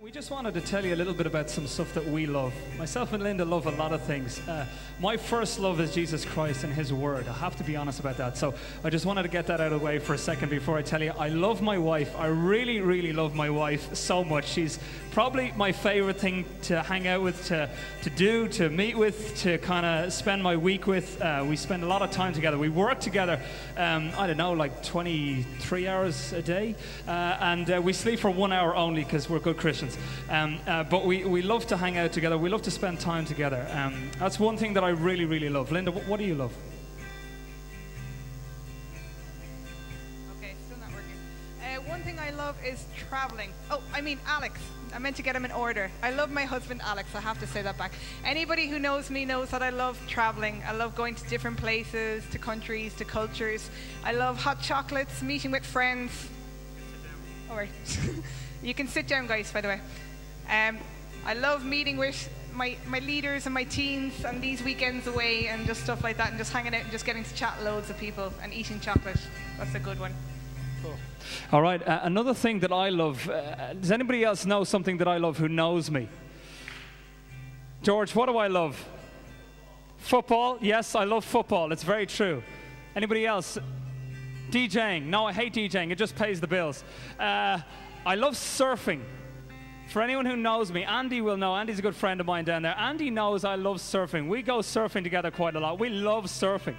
We just wanted to tell you a little bit about some stuff that we love. Myself and Linda love a lot of things. My first love is Jesus Christ and His Word. I have to be honest about that. So I just wanted to get that out of the way for a second before I tell you. I love my wife. I really, really love my wife so much. She's probably my favorite thing to hang out with, to do, to meet with, to kind of spend my week with. We spend a lot of time together. We work together, I don't know, like 23 hours a day. And we sleep for 1 hour only because we're good Christians. But we love to hang out together. We love to spend time together. That's one thing that I really, really love. Linda, what do you love? Okay, still not working. One thing I love is traveling. Alex. I meant to get him in order. I love my husband, Alex. I have to say that back. Anybody who knows me knows that I love traveling. I love going to different places, to countries, to cultures. I love hot chocolates, meeting with friends. All right. You can sit down, guys, by the way. I love meeting with my leaders and my teams and these weekends away and just stuff like that and just hanging out and just getting to chat loads of people and eating chocolate. That's a good one. Cool. All right, another thing that I love, does anybody else know something that I love who knows me? George, what do I love? Football? Yes, I love football. It's very true. Anybody else? DJing? No, I hate DJing. It just pays the bills. I love surfing. For anyone who knows me, Andy will know. Andy's a good friend of mine down there. Andy knows I love surfing. We go surfing together quite a lot. We love surfing.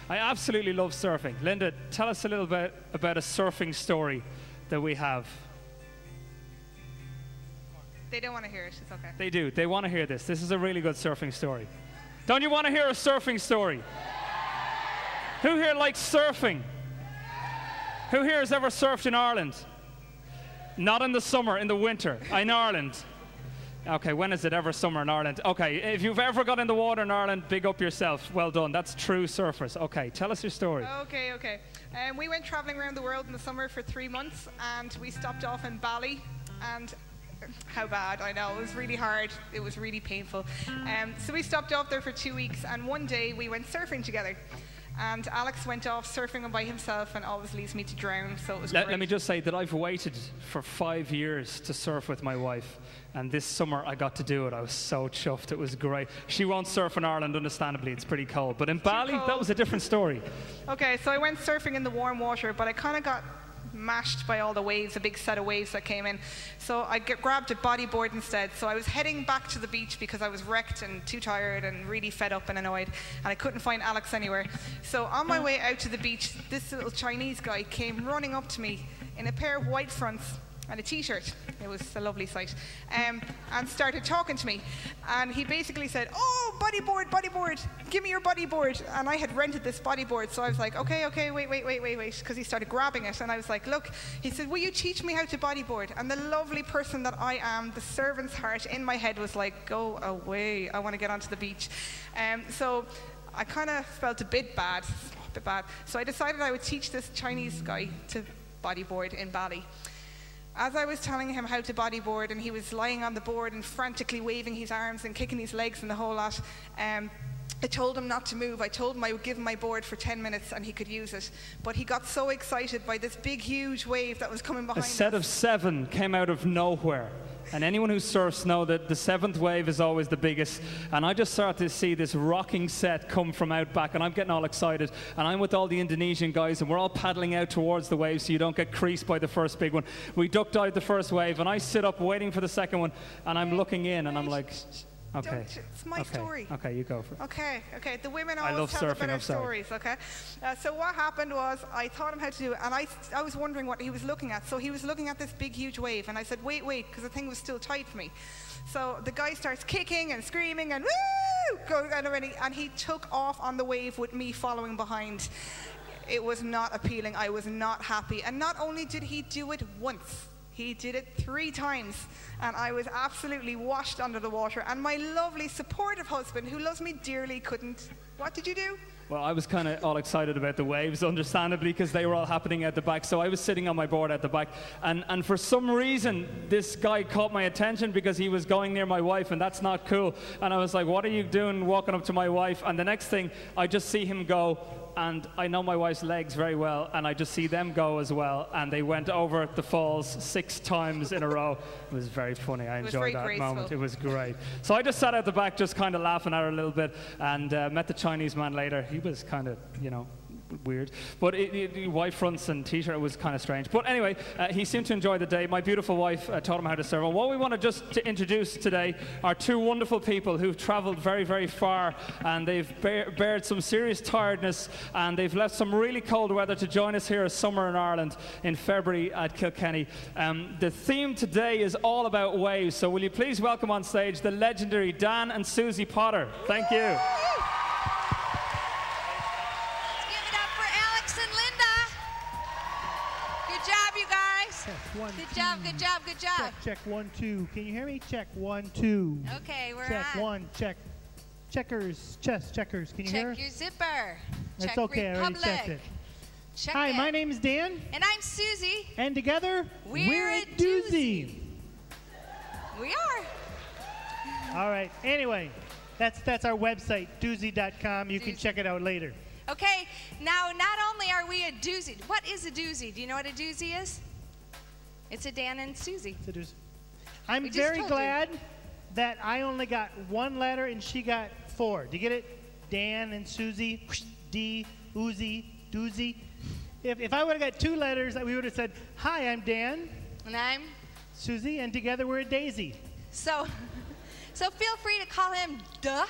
I absolutely love surfing. Linda, tell us a little bit about a surfing story that we have. They don't want to hear it. It's okay. They do. They want to hear this. This is a really good surfing story. Don't you want to hear a surfing story? Who here likes surfing? Who here has ever surfed in Ireland? Not in the summer, in the winter, in Ireland. Okay, when is it ever summer in Ireland? Okay, if you've ever got in the water in Ireland, big up yourself. Well done. That's true surfers. Okay, tell us your story. Okay. We went traveling around the world in the summer for 3 months, and we stopped off in Bali. And how bad, I know. It was really hard. It was really painful. So we stopped off there for 2 weeks, and one day we went surfing together. And Alex went off surfing by himself and always leaves me to drown, so it was great. Let me just say that I've waited for 5 years to surf with my wife, and this summer I got to do it. I was so chuffed. It was great. She won't surf in Ireland, understandably. It's pretty cold. But in Bali, that was a different story. Okay, so I went surfing in the warm water, but I kind of got mashed by all the waves, a big set of waves that came in. So I grabbed a bodyboard instead. So I was heading back to the beach because I was wrecked and too tired and really fed up and annoyed, and I couldn't find Alex anywhere. So on my way out to the beach, this little Chinese guy came running up to me in a pair of white fronts and a t-shirt. It was a lovely sight. And started talking to me. And he basically said, "Oh, bodyboard, give me your bodyboard." And I had rented this bodyboard, so I was like, okay, wait, because he started grabbing it. And I was like, look, he said, "Will you teach me how to bodyboard?" And the lovely person that I am, the servant's heart in my head was like, go away, I want to get onto the beach. So I kind of felt a bit bad. So I decided I would teach this Chinese guy to bodyboard in Bali. As I was telling him how to bodyboard, and he was lying on the board and frantically waving his arms and kicking his legs and the whole lot, I told him not to move. I told him I would give him my board for 10 minutes and he could use it. But he got so excited by this big, huge wave that was coming behind us. A set of 7 came out of nowhere. And anyone who surfs know that the 7th wave is always the biggest. And I just started to see this rocking set come from out back, and I'm getting all excited. And I'm with all the Indonesian guys, and we're all paddling out towards the wave so you don't get creased by the first big one. We duck dive the first wave, and I sit up waiting for the second one, and I'm looking in, and I'm like, okay. It's my story. Okay, you go for it. Okay. The women always tell the better stories, okay? So what happened was I taught him how to do it, and I was wondering what he was looking at. So he was looking at this big, huge wave, and I said, wait, because the thing was still tight for me. So the guy starts kicking and screaming and woo, and he took off on the wave with me following behind. It was not appealing. I was not happy. And not only did he do it once, he did it 3 times, and I was absolutely washed under the water. And my lovely, supportive husband, who loves me dearly, couldn't. What did you do? Well, I was kind of all excited about the waves, understandably, because they were all happening at the back. So I was sitting on my board at the back, and for some reason, this guy caught my attention because he was going near my wife, and that's not cool. And I was like, "What are you doing walking up to my wife?" And the next thing, I just see him go, and I know my wife's legs very well, and I just see them go as well, and they went over the falls 6 times in a row. It was very funny. I enjoyed that moment. It was great. So I just sat out the back just kind of laughing at her a little bit, and met the Chinese man later. He was kind of, you know, weird, but white fronts and t-shirt was kind of strange. But anyway, he seemed to enjoy the day. My beautiful wife taught him how to serve. And what we want to just to introduce today are 2 wonderful people who've traveled very, very far, and they've bared some serious tiredness, and they've left some really cold weather to join us here as summer in Ireland in February at Kilkenny. The theme today is all about waves, so will you please welcome on stage the legendary Dan and Susie Potter. Thank you. One, good job, good job, good job. Check 1, 2. Can you hear me? Check 1, 2. Okay, we're check on. 1, check. Checkers, chest checkers. Can you check hear? Check your zipper. That's check okay, Republic. I already checked it. Check Hi, it. my name is Dan. And I'm Susie. And together, we're a doozy. We are. All right, anyway, that's our website, doozy.com. You can check it out later. Okay, now not only are we a doozy, what is a doozy? Do you know what a doozy is? It's a Dan and Susie. It's a doozy. I'm very glad that I only got 1 letter and she got 4. Do you get it? Dan and Susie, D, Uzi, doozy. If I would have got 2 letters, we would have said, hi, I'm Dan. And I'm Susie, and together we're a daisy. So feel free to call him Duh.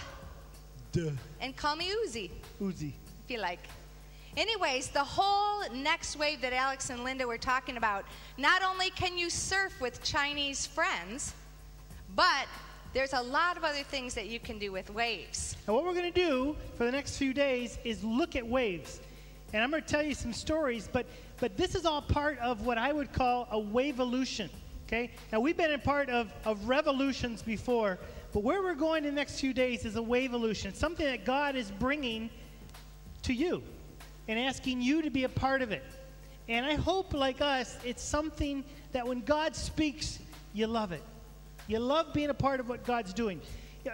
Duh. And call me Uzi. Uzi. If you like. Anyways, the whole next wave that Alex and Linda were talking about, not only can you surf with Chinese friends, but there's a lot of other things that you can do with waves. And what we're going to do for the next few days is look at waves. And I'm going to tell you some stories, but this is all part of what I would call a waveolution. Okay? Now, we've been a part of revolutions before, but where we're going in the next few days is a waveolution, something that God is bringing to you and asking you to be a part of it. And I hope, like us, it's something that when God speaks, you love it. You love being a part of what God's doing.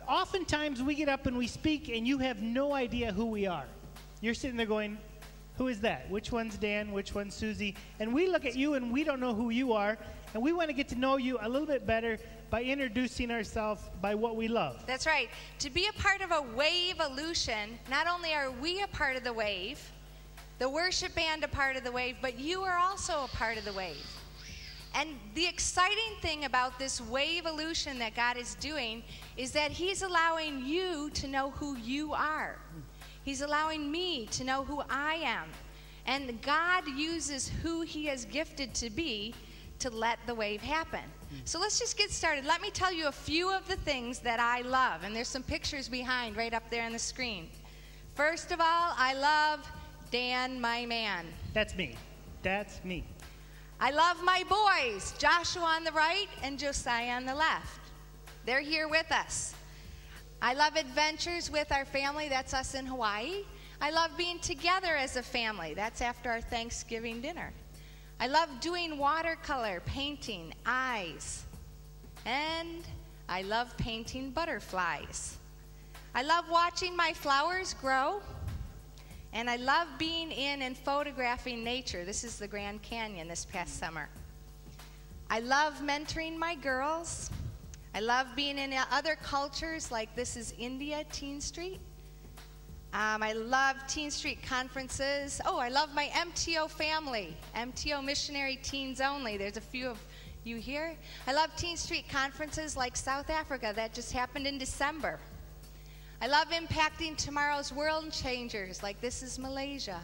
Oftentimes, we get up and we speak, and you have no idea who we are. You're sitting there going, who is that? Which one's Dan? Which one's Susie? And we look at you, and we don't know who you are, and we want to get to know you a little bit better by introducing ourselves by what we love. That's right. To be a part of a waveolution, not only are we a part of the wave, the worship band a part of the wave, but you are also a part of the wave. And the exciting thing about this waveolution that God is doing is that He's allowing you to know who you are. He's allowing me to know who I am. And God uses who He has gifted to be to let the wave happen. So let's just get started. Let me tell you a few of the things that I love. And there's some pictures behind right up there on the screen. First of all, I love Dan, my man. That's me. That's me. I love my boys, Joshua on the right and Josiah on the left. They're here with us. I love adventures with our family. That's us in Hawaii. I love being together as a family. That's after our Thanksgiving dinner. I love doing watercolor, painting eyes. And I love painting butterflies. I love watching my flowers grow. And I love being in and photographing nature. This is the Grand Canyon this past summer. I love mentoring my girls. I love being in other cultures, like this is India, Teen Street. I love Teen Street conferences. Oh, I love my MTO family, MTO Missionary Teens Only. There's a few of you here. I love Teen Street conferences like South Africa that just happened in December. I love impacting tomorrow's world changers, like this is Malaysia.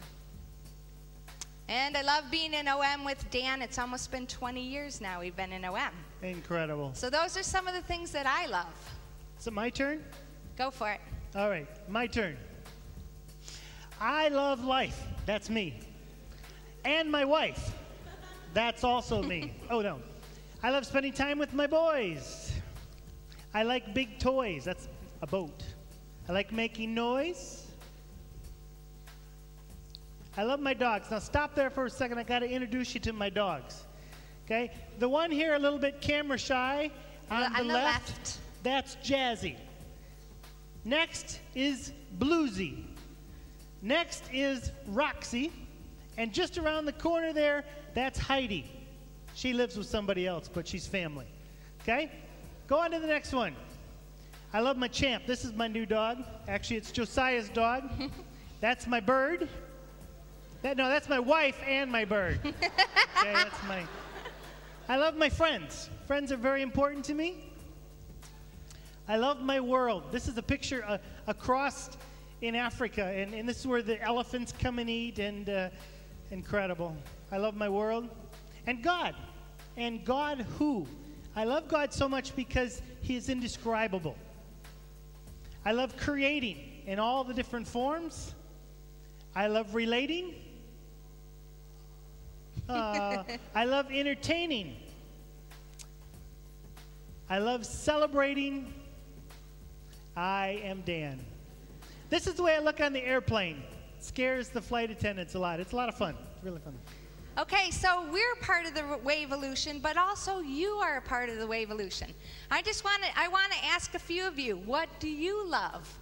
And I love being in OM with Dan. It's almost been 20 years now we've been in OM. Incredible. So those are some of the things that I love. Is it my turn? Go for it. All right, my turn. I love life. That's me. And my wife. That's also me. Oh, no. I love spending time with my boys. I like big toys. That's a boat. I like making noise. I love my dogs. Now stop there for a second. I got to introduce you to my dogs. Okay? The one here a little bit camera shy on the left, that's Jazzy. Next is Bluesy. Next is Roxy. And just around the corner there, that's Heidi. She lives with somebody else, but she's family. Okay? Go on to the next one. I love my Champ. This is my new dog. Actually, it's Josiah's dog. That's my bird. That's my wife and my bird. Okay, that's my... I love my friends. Friends are very important to me. I love my world. This is a picture across in Africa, and this is where the elephants come and eat, and incredible. I love my world. And God. And God who? I love God so much because he is indescribable. I love creating in all the different forms. I love relating. I love entertaining. I love celebrating. I am Dan. This is the way I look on the airplane. It scares the flight attendants a lot. It's a lot of fun. It's really fun. Okay, so we're part of the Waveolution, but also you are a part of the Waveolution. I want to ask a few of you, what do you love?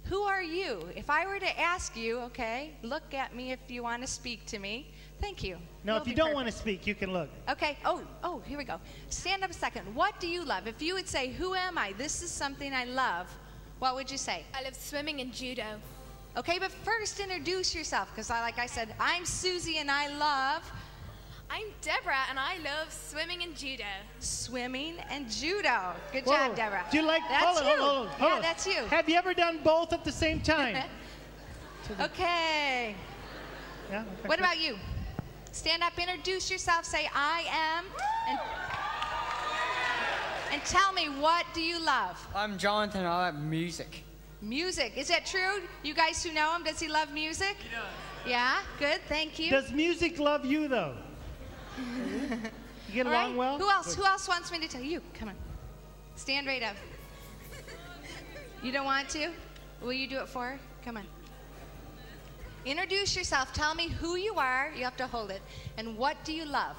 Who are you? If I were to ask you, okay, look at me if you want to speak to me. Thank you. No, if you don't want to speak, you can look. Okay. Oh, here we go. Stand up a second. What do you love? If you would say, who am I? This is something I love. What would you say? I love swimming and judo. Okay, but first introduce yourself, because like I said, I'm Susie and I love... I'm Deborah and I love swimming and judo. Swimming and judo. Good job, Deborah. Do you like... That's you. Hold on. That's you. Have you ever done both at the same time? Okay. Yeah, okay. What about you? Stand up, introduce yourself, say I am, and tell me, what do you love? I'm Jonathan, I like music. Music. Is that true? You guys who know him, does he love music? He does. Yeah? Good, thank you. Does music love you, though? You get along well? Who else wants me to tell you? Come on. Stand right up. You don't want to? Will you do it for her? Come on. Introduce yourself. Tell me who you are. You have to hold it. And what do you love?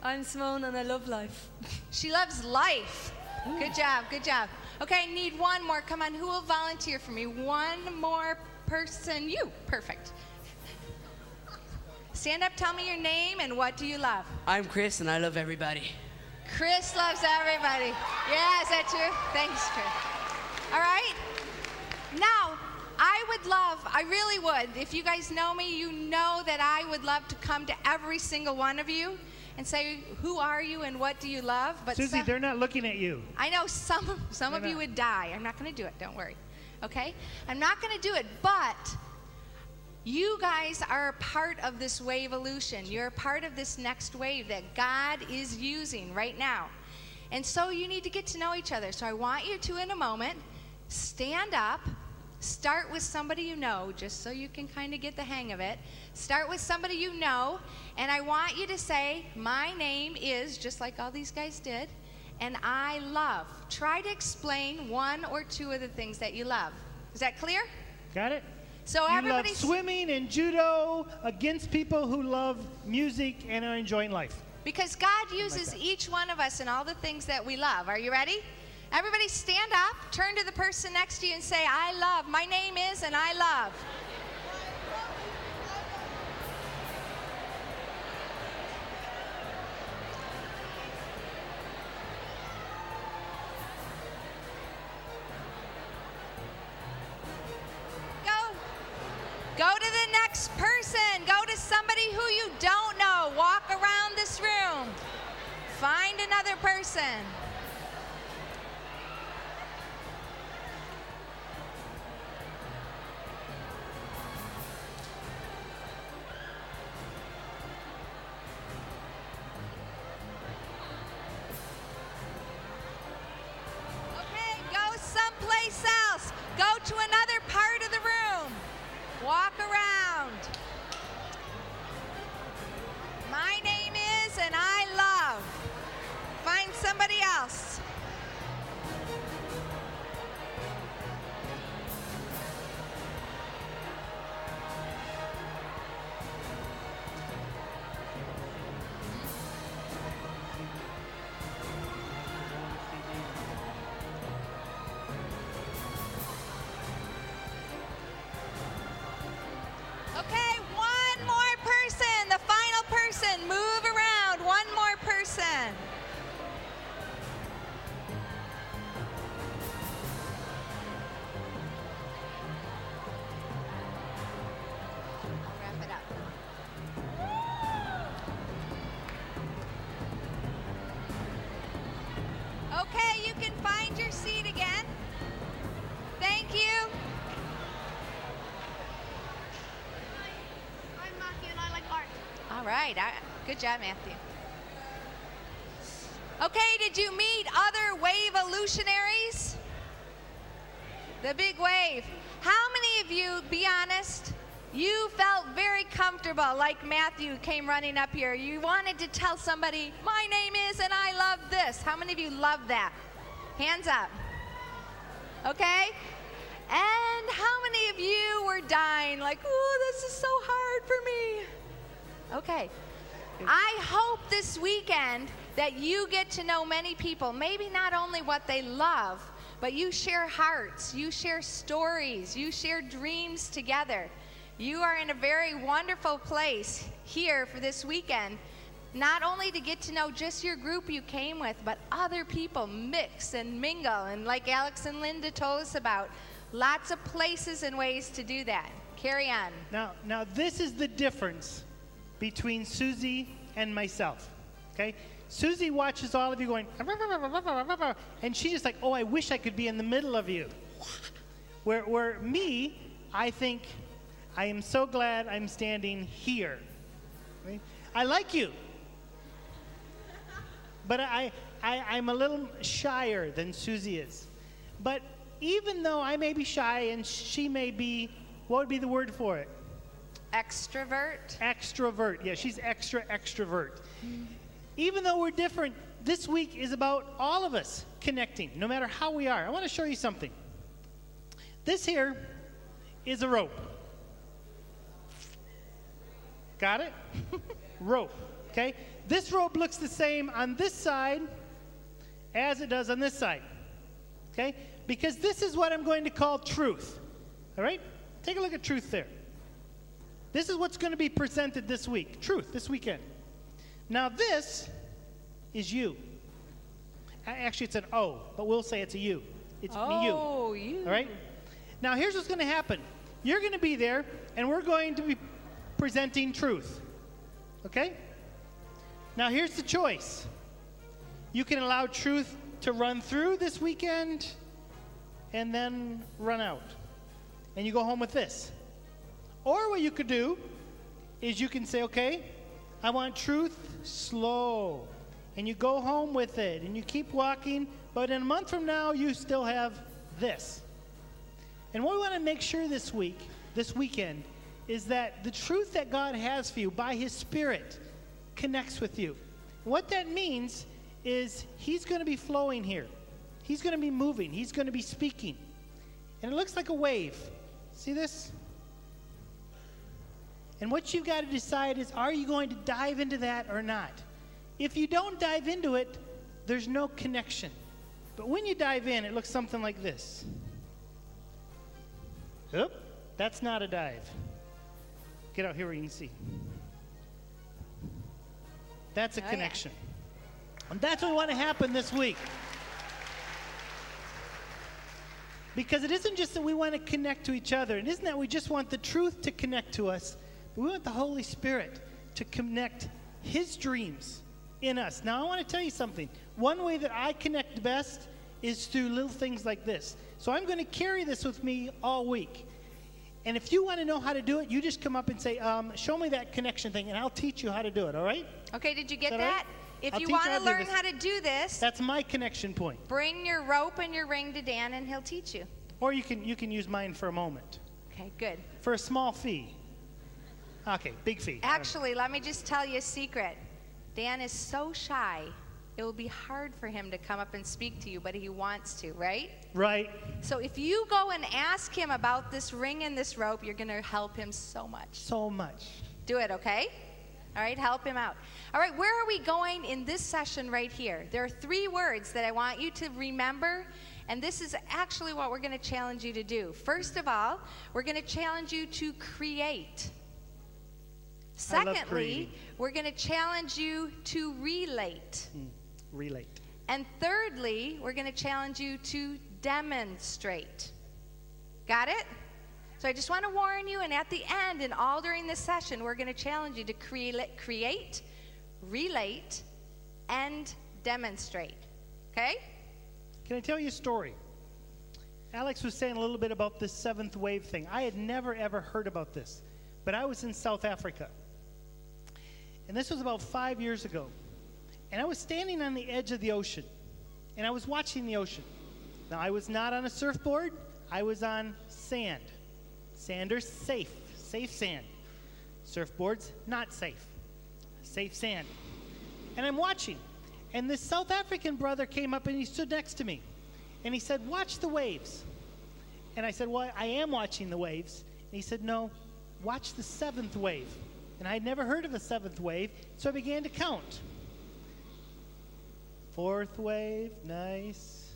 I'm Simone and I love life. She loves life. Ooh. Good job, good job. Okay, I need one more. Come on, who will volunteer for me? One more person. You. Perfect. Stand up, tell me your name, and what do you love? I'm Chris, and I love everybody. Chris loves everybody. Yeah, is that true? Thanks, Chris. All right. Now, I really would, if you guys know me, you know that I would love to come to every single one of you and say, who are you and what do you love? But Susie, they're not looking at you. I know some of you would die. I'm not going to do it, don't worry. Okay? I'm not going to do it, but you guys are a part of this Waveolution. You're a part of this next wave that God is using right now. And so you need to get to know each other. So I want you to, in a moment, stand up. Start with somebody you know, just so you can kind of get the hang of it. Start with somebody you know, and I want you to say, my name is, just like all these guys did, and I love. Try to explain one or two of the things that you love. Is that clear? Got it? So you love swimming and judo against people who love music and are enjoying life. Because God uses each one of us in all the things that we love. Are you ready? Everybody stand up, turn to the person next to you and say, I love. My name is and I love. Go to the next person. Go to somebody who you don't know. Walk around this room. Find another person. Okay, go someplace else. Go to another part of the room. Walk around. My name is and I love. Find somebody else. can find your seat again. Thank you. I'm Matthew and I like art. All right. Good job, Matthew. Okay, did you meet other wave-evolutionaries? The big wave. How many of you, be honest, you felt very comfortable like Matthew came running up here? You wanted to tell somebody, my name is and I love this. How many of you love that? Hands up. Okay? And how many of you were dying like, oh, this is so hard for me? Okay. I hope this weekend that you get to know many people, maybe not only what they love, but you share hearts, you share stories, you share dreams together. You are in a very wonderful place here for this weekend, not only to get to know just your group you came with, but other people mix and mingle, and like Alex and Linda told us about, lots of places and ways to do that. Carry on. Now this is the difference between Susie and myself, okay? Susie watches all of you going, and she's just like, oh, I wish I could be in the middle of you. Where me, I think, I am so glad I'm standing here. Okay? I like you. But I'm a little shyer than Susie is. But even though I may be shy and she may be, what would be the word for it? Extrovert. Extrovert. Yeah, she's extrovert. Even though we're different, this week is about all of us connecting, no matter how we are. I want to show you something. This here is a rope. Got it? Rope, okay? This rope looks the same on this side as it does on this side, okay? Because this is what I'm going to call truth, all right? Take a look at truth there. This is what's going to be presented this week, truth, this weekend. Now this is you. Actually, it's an O, but we'll say it's a U. It's me, you. Oh, you. All right? Now here's what's going to happen. You're going to be there, and we're going to be presenting truth. Okay? Now here's the choice. You can allow truth to run through this weekend and then run out. And you go home with this. Or what you could do is you can say, okay, I want truth slow. And you go home with it and you keep walking, but in a month from now you still have this. And what we want to make sure this weekend, is that the truth that God has for you by His Spirit connects with you. What that means is He's going to be flowing here. He's going to be moving. He's going to be speaking. And it looks like a wave. See this? And what you've got to decide is, are you going to dive into that or not? If you don't dive into it, there's no connection. But when you dive in, it looks something like this. Oop, that's not a dive. Get out here where you can see. That's a connection. Yeah. And that's what we want to happen this week. Because it isn't just that we want to connect to each other. It isn't that we just want the truth to connect to us. But we want the Holy Spirit to connect His dreams in us. Now, I want to tell you something. One way that I connect best is through little things like this. So I'm going to carry this with me all week. And if you want to know how to do it, you just come up and say, show me that connection thing, and I'll teach you how to do it, all right? Okay, did you get that? Right? If you want to learn how to do this, that's my connection point. Bring your rope and your ring to Dan, and he'll teach you. Or you can use mine for a moment. Okay, good. For a small fee. Okay, big fee. Actually, let me just tell you a secret. Dan is so shy, it will be hard for him to come up and speak to you, but he wants to, right? Right. So if you go and ask him about this ring and this rope, you're going to help him so much. So much. Do it, okay? All right, help him out. All right, where are we going in this session right here? There are 3 words that I want you to remember, and this is actually what we're going to challenge you to do. First of all, we're going to challenge you to create. Secondly, we're going to challenge you to relate. Relate. And thirdly, we're going to challenge you to demonstrate. Got it? So I just want to warn you, and at the end and all during this session, we're going to challenge you to create, relate, and demonstrate. Okay? Can I tell you a story? Alex was saying a little bit about this seventh wave thing. I had never, ever heard about this, but I was in South Africa. And this was about 5 years ago. And I was standing on the edge of the ocean, and I was watching the ocean. Now, I was not on a surfboard. I was on sand. Sanders, safe sand. Surfboards, not safe. Safe sand. And I'm watching. And this South African brother came up and he stood next to me. And he said, watch the waves. And I said, well, I am watching the waves. And he said, no, watch the seventh wave. And I had never heard of a seventh wave, so I began to count. Fourth wave, nice.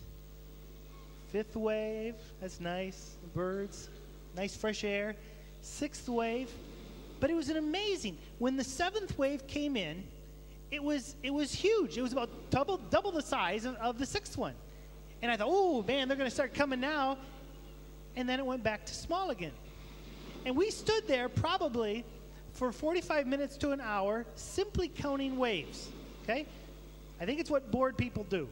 Fifth wave, that's nice. Birds, nice fresh air. Sixth wave. But it was an amazing. When the seventh wave came in, it was huge. It was about double the size of the sixth one. And I thought, oh, man, they're going to start coming now. And then it went back to small again. And we stood there probably for 45 minutes to an hour simply counting waves, okay? I think it's what bored people do.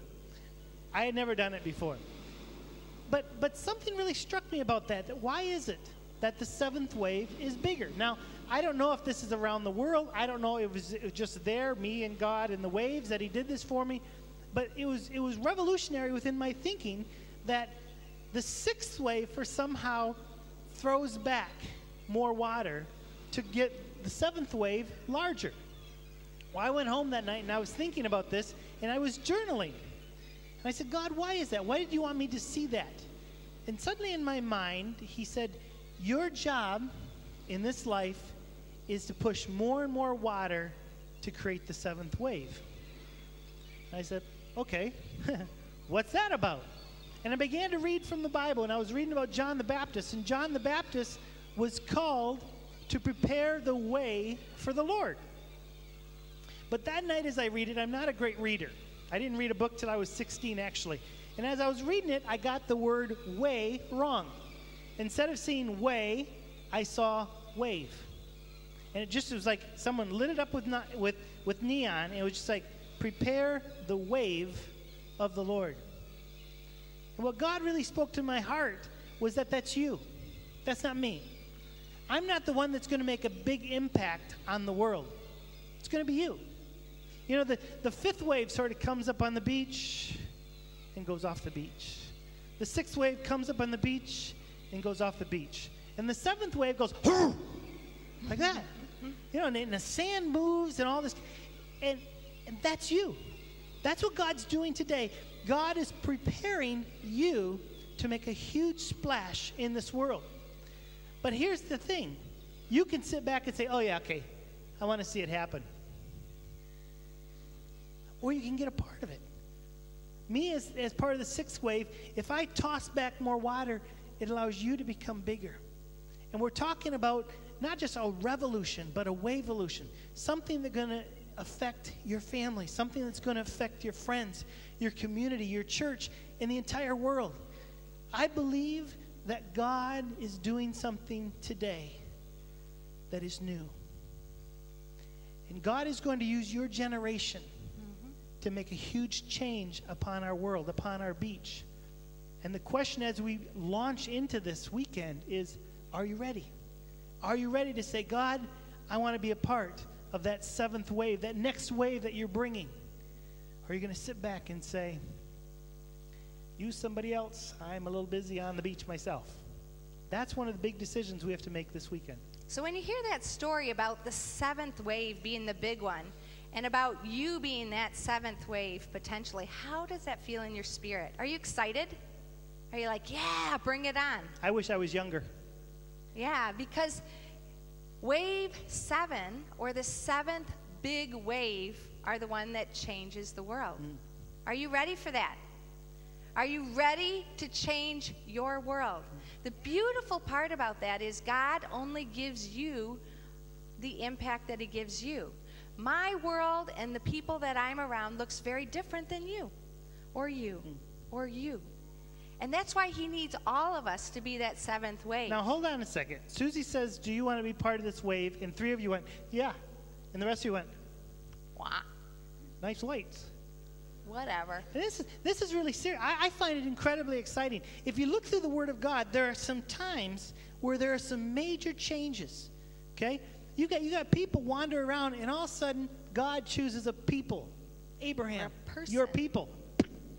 I had never done it before. But something really struck me about that why is it that the seventh wave is bigger? Now, I don't know if this is around the world. I don't know if it was just there, me and God and the waves, that he did this for me. But it was revolutionary within my thinking that the sixth wave somehow throws back more water to get the seventh wave larger. Well, I went home that night and I was thinking about this and I was journaling. And I said, God, why is that? Why did you want me to see that? And suddenly in my mind, he said, your job in this life is to push more and more water to create the seventh wave. And I said, okay, what's that about? And I began to read from the Bible, and I was reading about John the Baptist, and John the Baptist was called to prepare the way for the Lord. But that night as I read it, I'm not a great reader. I didn't read a book till I was 16, actually. And as I was reading it, I got the word way wrong. Instead of seeing way, I saw wave. And it was like someone lit it up with neon, and it was just like, prepare the wave of the Lord. And what God really spoke to my heart was that's you. That's not me. I'm not the one that's going to make a big impact on the world. It's going to be you. You know, the fifth wave sort of comes up on the beach and goes off the beach. The sixth wave comes up on the beach and goes off the beach. And the seventh wave goes, like that. You know, and the sand moves and all this. And that's you. That's what God's doing today. God is preparing you to make a huge splash in this world. But here's the thing. You can sit back and say, oh, yeah, okay, I want to see it happen. Or you can get a part of it. Me, as part of the sixth wave, if I toss back more water, it allows you to become bigger. And we're talking about not just a revolution, but a waveolution. Something that's going to affect your family, something that's going to affect your friends, your community, your church, and the entire world. I believe that God is doing something today that is new. And God is going to use your generation to make a huge change upon our world, upon our beach. And the question as we launch into this weekend is, are you ready? Are you ready to say, God, I want to be a part of that seventh wave, that next wave that you're bringing? Or are you going to sit back and say, use somebody else, I'm a little busy on the beach myself? That's one of the big decisions we have to make this weekend. So when you hear that story about the seventh wave being the big one, and about you being that seventh wave potentially, how does that feel in your spirit? Are you excited? Are you like, yeah, bring it on? I wish I was younger. Yeah, because wave 7, or the seventh big wave, are the one that changes the world. Are you ready for that? Are you ready to change your world? The beautiful part about that is God only gives you the impact that he gives you. My world and the people that I'm around looks very different than you, or you, or you. And that's why he needs all of us to be that seventh wave. Now, hold on a second. Susie says, do you want to be part of this wave? And 3 of you went, yeah. And the rest of you went, wow. Nice lights. Whatever. And this is really serious. I find it incredibly exciting. If you look through the Word of God, there are some times where there are some major changes. Okay? You got people wander around, and all of a sudden, God chooses a people. Abraham, your people.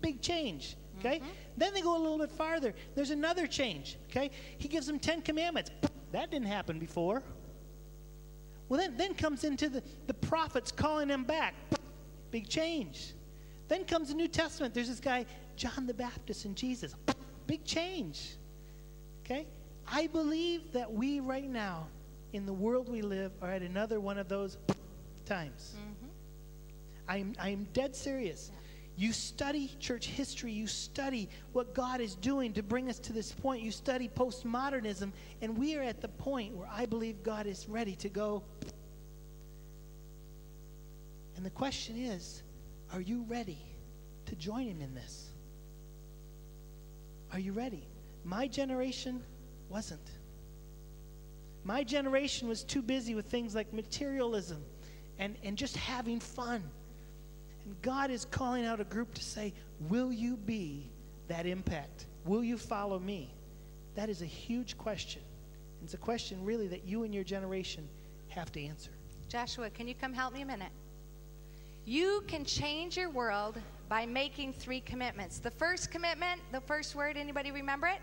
Big change. Okay? Then they go a little bit farther. There's another change. Okay? He gives them 10 commandments. That didn't happen before. Well, then comes into the prophets calling them back. Big change. Then comes the New Testament. There's this guy, John the Baptist, and Jesus. Big change. Okay? I believe that we right now, in the world we live, are at another one of those times. I'm dead serious. Yeah. You study church history. You study what God is doing to bring us to this point. You study postmodernism, and we are at the point where I believe God is ready to go. And the question is, are you ready to join him in this? Are you ready? My generation wasn't. My generation was too busy with things like materialism and just having fun. And God is calling out a group to say, will you be that impact? Will you follow me? That is a huge question. It's a question really that you and your generation have to answer. Joshua, can you come help me a minute? You can change your world by making 3 commitments. The first commitment, the first word, anybody remember it?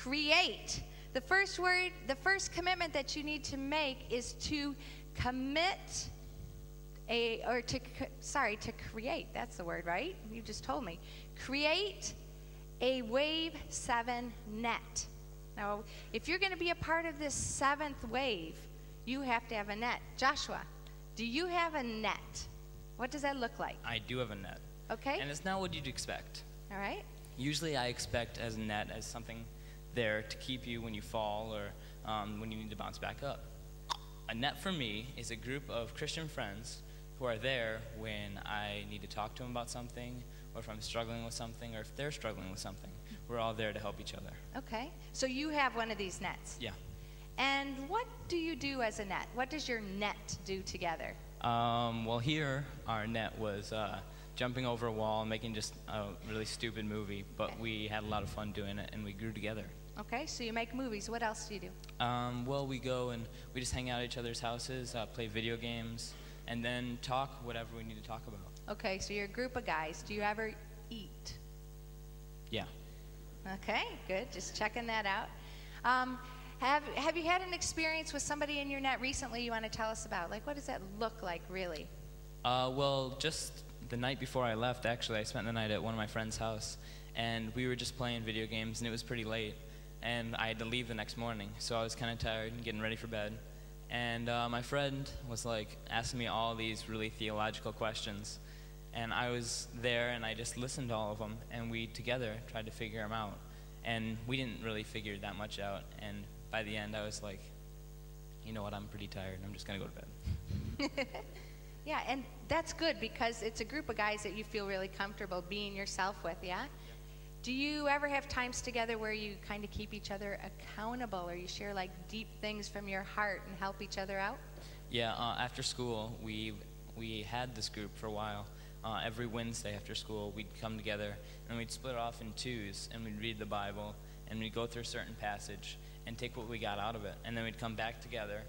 Create. The first word, the first commitment that you need to make is to commit to create. That's the word, right? You just told me. Create a Wave 7 net. Now, if you're going to be a part of this 7th wave, you have to have a net. Joshua, do you have a net? What does that look like? I do have a net. Okay. And it's not what you'd expect. All right. Usually I expect as a net as something there to keep you when you fall or when you need to bounce back up. A net for me is a group of Christian friends who are there when I need to talk to them about something, or if I'm struggling with something, or if they're struggling with something. We're all there to help each other. Okay. So you have one of these nets. Yeah. And what do you do as a net? What does your net do together? Well, here our net was jumping over a wall and making just a really stupid movie, but we had a lot of fun doing it, and we grew together. Okay, so you make movies. What else do you do? Well, we go and we just hang out at each other's houses, play video games, and then talk whatever we need to talk about. Okay, so you're a group of guys. Do you ever eat? Yeah. Okay, good. Just checking that out. Have you had an experience with somebody in your net recently you want to tell us about? Like, what does that look like, really? Well, just the night before I left, actually, I spent the night at one of my friend's house, and we were just playing video games, and it was pretty late, and I had to leave the next morning, so I was kind of tired and getting ready for bed. And my friend was like asking me all these really theological questions, and I was there and I just listened to all of them, and we together tried to figure them out. And we didn't really figure that much out, and by the end I was like, you know what, I'm pretty tired, I'm just gonna go to bed. Yeah, and that's good because it's a group of guys that you feel really comfortable being yourself with, yeah? Do you ever have times together where you kind of keep each other accountable, or you share like deep things from your heart and help each other out? Yeah, after school, we had this group for a while. Every Wednesday after school, we'd come together, and we'd split off in twos, and we'd read the Bible, and we'd go through a certain passage and take what we got out of it, and then we'd come back together,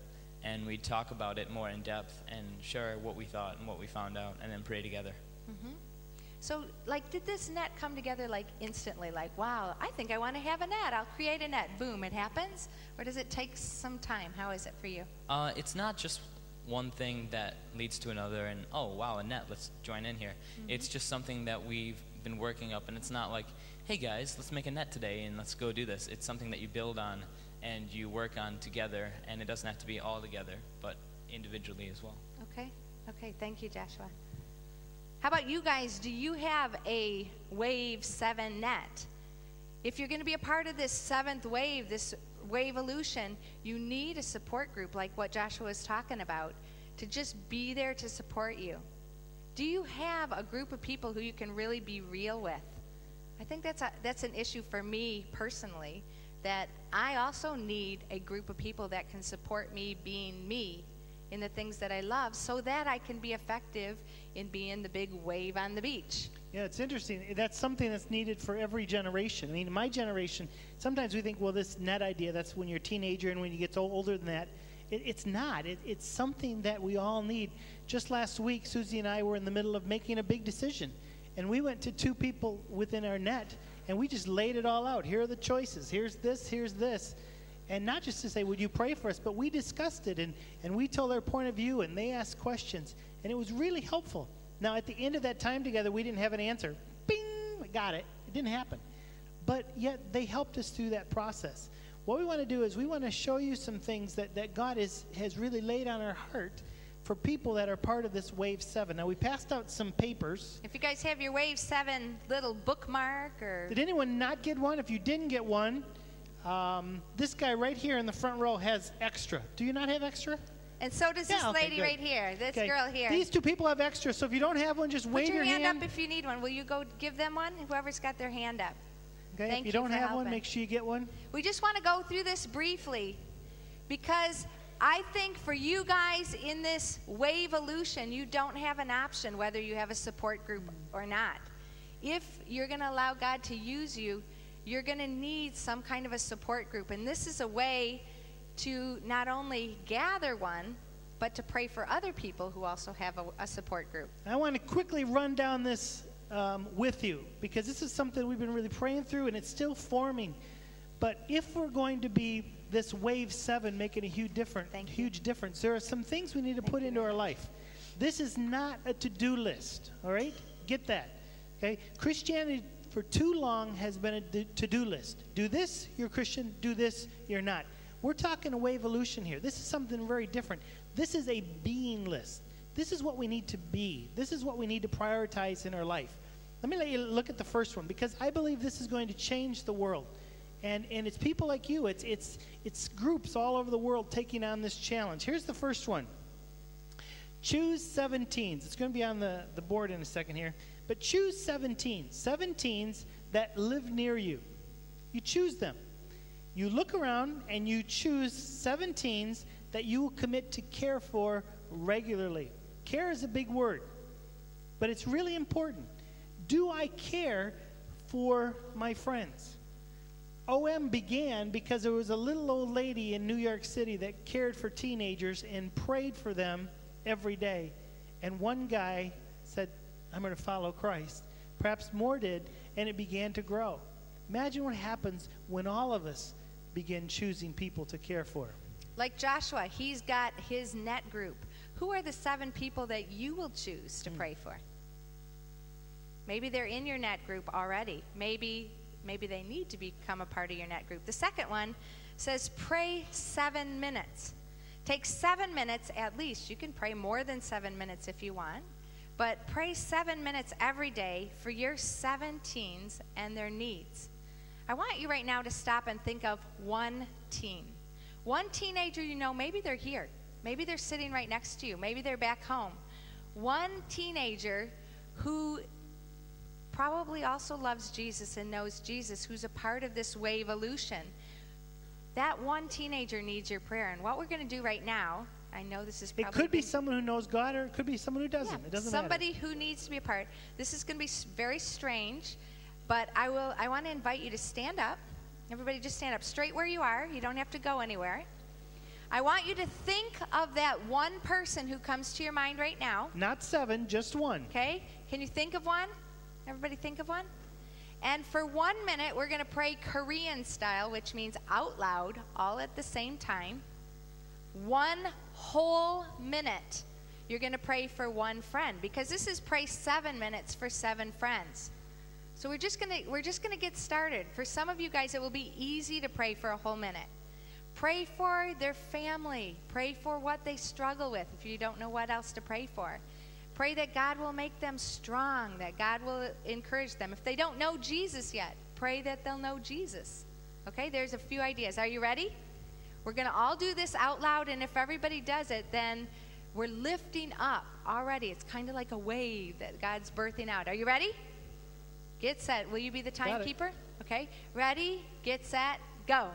and we'd talk about it more in depth and share what we thought and what we found out, and then pray together. Mm-hmm. So, like, did this net come together, like, instantly? Like, wow, I think I want to have a net. I'll create a net. Boom, it happens? Or does it take some time? How is it for you? It's not just one thing that leads to another and, oh, wow, a net, let's join in here. Mm-hmm. It's just something that we've been working up, and it's not like, hey, guys, let's make a net today and let's go do this. It's something that you build on and you work on together, and it doesn't have to be all together, but individually as well. Okay, thank you, Joshua. How about you guys? Do you have a Wave 7 net? If you're going to be a part of this 7th wave, this Waveolution, you need a support group like what Joshua was talking about to just be there to support you. Do you have a group of people who you can really be real with? I think that's an issue for me personally, that I also need a group of people that can support me being me in the things that I love so that I can be effective in being the big wave on the beach. Yeah, it's interesting. That's something that's needed for every generation. I mean, in my generation, sometimes we think, well, this net idea, that's when you're a teenager and when you get older than that. It's not. It's something that we all need. Just last week, Susie and I were in the middle of making a big decision. And we went to 2 people within our net, and we just laid it all out. Here are the choices. Here's this, here's this. And not just to say, would you pray for us, but we discussed it, and we told our point of view, and they asked questions. And it was really helpful. Now, at the end of that time together, we didn't have an answer. Bing! We got it. It didn't happen. But yet, they helped us through that process. What we want to do is we want to show you some things that God has really laid on our heart for people that are part of this Wave 7. Now, we passed out some papers. If you guys have your Wave 7 little bookmark or... Did anyone not get one? If you didn't get one, this guy right here in the front row has extra. Do you not have extra? And so does this lady right here, this girl here. These 2 people have extra, so if you don't have one, just wave your hand. Put your hand up if you need one. Will you go give them one? Whoever's got their hand up. Okay, Thank if you don't have helping. one, make sure you get one. We just want to go through this briefly because I think for you guys in this wave-olution, you don't have an option whether you have a support group or not. If you're going to allow God to use you, you're going to need some kind of a support group. And this is a way to not only gather one, but to pray for other people who also have a support group. I want to quickly run down this with you, because this is something we've been really praying through, and it's still forming. But if we're going to be this Wave 7 making a huge difference, there are some things we need to put into our life. This is not a to-do list, all right? Get that, okay? Christianity for too long has been a to-do list. Do this, you're Christian. Do this, you're not. We're talking a Wave-olution here. This is something very different. This is a being list. This is what we need to be. This is what we need to prioritize in our life. Let me let you look at the first one, because I believe this is going to change the world. And it's people like you. It's groups all over the world taking on this challenge. Here's the first one. Choose 17s. It's going to be on the board in a second here. But choose 17s. 17s that live near you. You choose them. You look around and you choose 17s that you will commit to care for regularly. Care is a big word, but it's really important. Do I care for my friends? OM began because there was a little old lady in New York City that cared for teenagers and prayed for them every day. And one guy said, I'm going to follow Christ. Perhaps more did, and it began to grow. Imagine what happens when all of us begin choosing people to care for. Like Joshua, he's got his net group. Who are the 7 people that you will choose to pray for? Maybe they're in your net group already. Maybe they need to become a part of your net group. The second one says pray 7 minutes. Take 7 minutes at least. You can pray more than 7 minutes if you want. But pray 7 minutes every day for your 7 teens and their needs. I want you right now to stop and think of one teen. One teenager you know, maybe they're here. Maybe they're sitting right next to you. Maybe they're back home. One teenager who probably also loves Jesus and knows Jesus, who's a part of this wave-olution. That one teenager needs your prayer. And what we're going to do right now, I know this is probably... It could be someone who knows God, or it could be someone who doesn't. Yeah, it doesn't somebody matter. Who needs to be a part. This is going to be very strange, but I want to invite you to stand up. Everybody just stand up straight where you are. You don't have to go anywhere. I want you to think of that one person who comes to your mind right now. Not 7, just one. Okay? Can you think of one? Everybody think of one? And for 1 minute, we're going to pray Korean style, which means out loud, all at the same time. 1 whole minute, you're going to pray for one friend, because this is pray 7 minutes for 7 friends. So we're just going to get started. For some of you guys, it will be easy to pray for a whole minute. Pray for their family. Pray for what they struggle with if you don't know what else to pray for. Pray that God will make them strong, that God will encourage them. If they don't know Jesus yet, pray that they'll know Jesus. Okay, there's a few ideas. Are you ready? We're going to all do this out loud, and if everybody does it, then we're lifting up already. It's kind of like a wave that God's birthing out. Are you ready? Get set. Will you be the timekeeper? Okay. Ready, get set, go.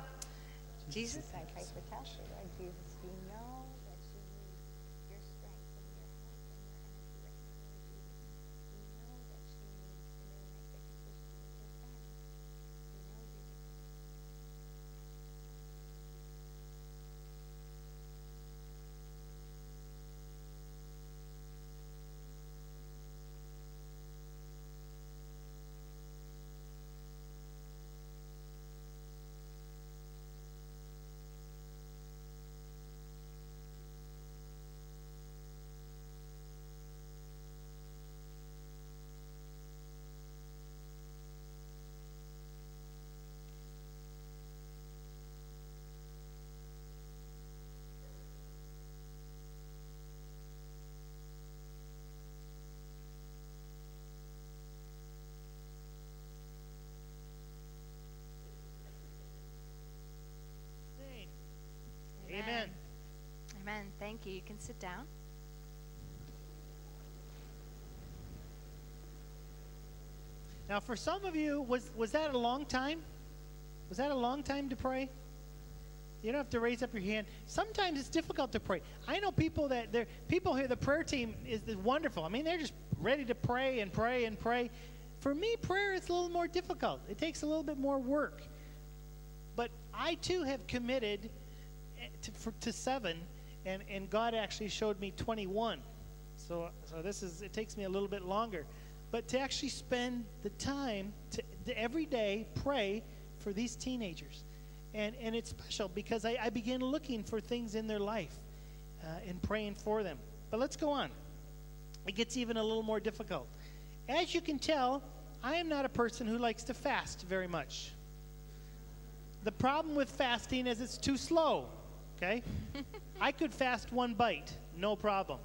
Jesus, I pray for Tasha. Lord Jesus, you know that she needs can sit down. Now, for some of you, was that a long time? Was that a long time to pray? You don't have to raise up your hand. Sometimes it's difficult to pray. I know people people here, the prayer team is wonderful. I mean, they're just ready to pray and pray and pray. For me, prayer is a little more difficult. It takes a little bit more work. But I, too, have committed to 7, and God actually showed me 21. So it takes me a little bit longer. But to actually spend the time to every day pray for these teenagers. And it's special because I begin looking for things in their life and praying for them. But let's go on. It gets even a little more difficult. As you can tell, I am not a person who likes to fast very much. The problem with fasting is it's too slow, okay? I could fast 1 bite, no problem.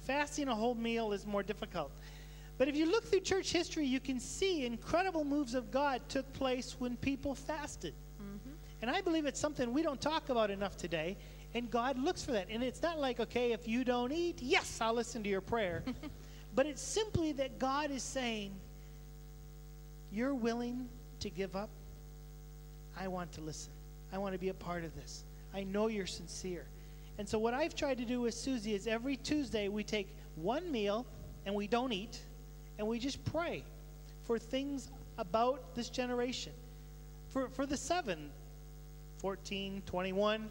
Fasting a whole meal is more difficult. But if you look through church history, you can see incredible moves of God took place when people fasted. And I believe it's something we don't talk about enough today, and God looks for that. And it's not like, okay, if you don't eat, yes, I'll listen to your prayer. But it's simply that God is saying, you're willing to give up? I want to listen. I want to be a part of this. I know you're sincere. And so what I've tried to do with Susie is every Tuesday we take 1 meal and we don't eat, and we just pray for things about this generation. For the 7, 14, 21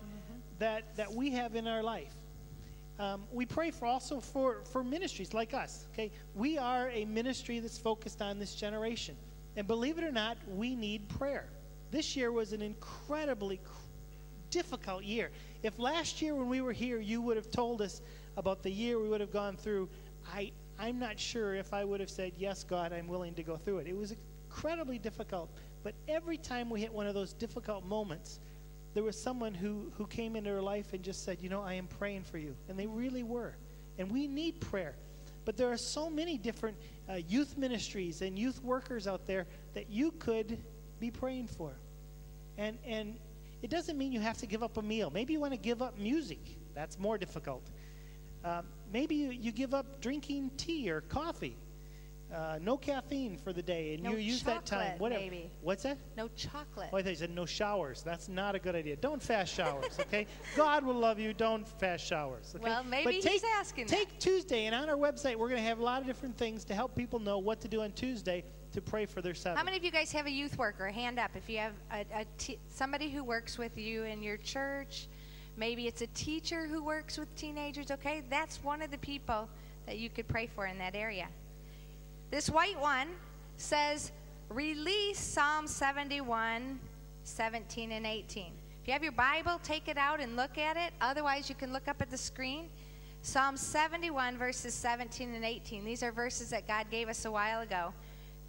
that we have in our life. We pray also for ministries like us. Okay, we are a ministry that's focused on this generation. And believe it or not, we need prayer. This year was an incredibly difficult year. If last year when we were here you would have told us about the year we would have gone through, I'm not sure if I would have said, yes, God, I'm willing to go through it. It was incredibly difficult. But every time we hit one of those difficult moments, there was someone who came into our life and just said, I am praying for you. And they really were. And we need prayer. But there are so many different youth ministries and youth workers out there that you could be praying for. And it doesn't mean you have to give up a meal. Maybe you want to give up music. That's more difficult. Maybe you give up drinking tea or coffee. No caffeine for the day, and no you use that time. Whatever. Maybe. What's that? No chocolate. Oh, I thought you said no showers. That's not a good idea. Don't fast showers, okay? God will love you. Don't fast showers. Okay? Well, maybe he's asking that. Take Tuesday, and on our website, we're going to have a lot of different things to help people know what to do on Tuesday to pray for their 7. How many of you guys have a youth worker? Hand up if you have somebody who works with you in your church. Maybe it's a teacher who works with teenagers, okay? That's one of the people that you could pray for in that area. This white one says, release Psalm 71, 17 and 18. If you have your Bible, take it out and look at it. Otherwise, you can look up at the screen. Psalm 71, verses 17 and 18. These are verses that God gave us a while ago.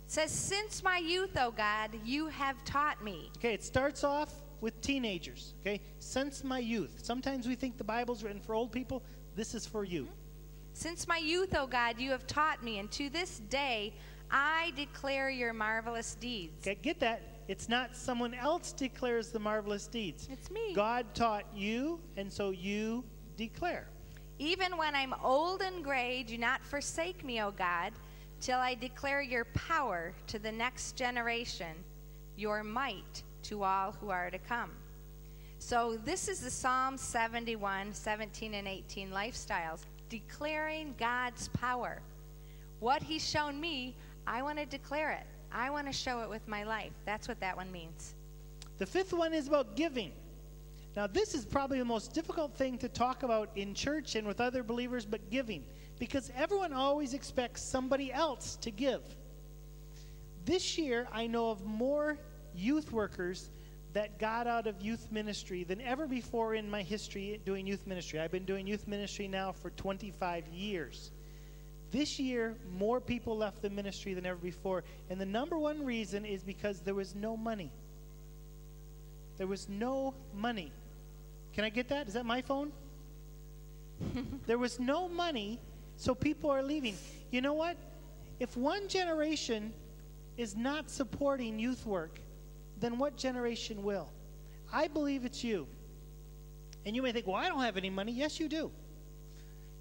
It says, since my youth, O God, you have taught me. Okay, it starts off with teenagers, okay? Since my youth. Sometimes we think the Bible's written for old people. This is for you. Since my youth, O God, you have taught me, and to this day I declare your marvelous deeds. Okay, get that? It's not someone else declares the marvelous deeds. It's me. God taught you, and so you declare. Even when I'm old and gray, do not forsake me, O God, till I declare your power to the next generation, your might to all who are to come. So this is the Psalm 71, 17 and 18 lifestyles, declaring God's power. What he's shown me, I want to declare it. I want to show it with my life. That's what that one means. The 5th one is about giving. Now, this is probably the most difficult thing to talk about in church and with other believers, but giving. Because everyone always expects somebody else to give. This year, I know of more youth workers that got out of youth ministry than ever before in my history doing youth ministry. I've been doing youth ministry now for 25 years. This year, more people left the ministry than ever before. And the number one reason is because there was no money. There was no money. Can I get that? Is that my phone? There was no money, so people are leaving. You know what? If one generation is not supporting youth work, then what generation will? I believe it's you. And you may think, well, I don't have any money. Yes, you do.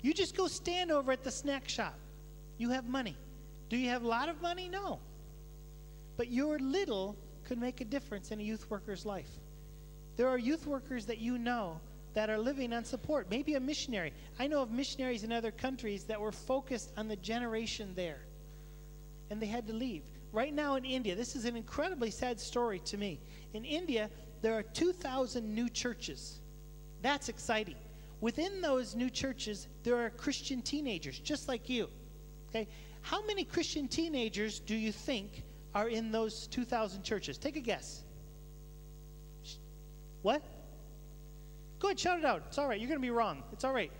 You just go stand over at the snack shop. You have money. Do you have a lot of money? No. But your little could make a difference in a youth worker's life. There are youth workers that you know that are living on support. Maybe a missionary. I know of missionaries in other countries that were focused on the generation there. And they had to leave. Right now in India, this is an incredibly sad story to me. In India, there are 2,000 new churches. That's exciting. Within those new churches, there are Christian teenagers, just like you. Okay? How many Christian teenagers do you think are in those 2,000 churches? Take a guess. What? Go ahead, shout it out. It's all right. You're going to be wrong. It's all right.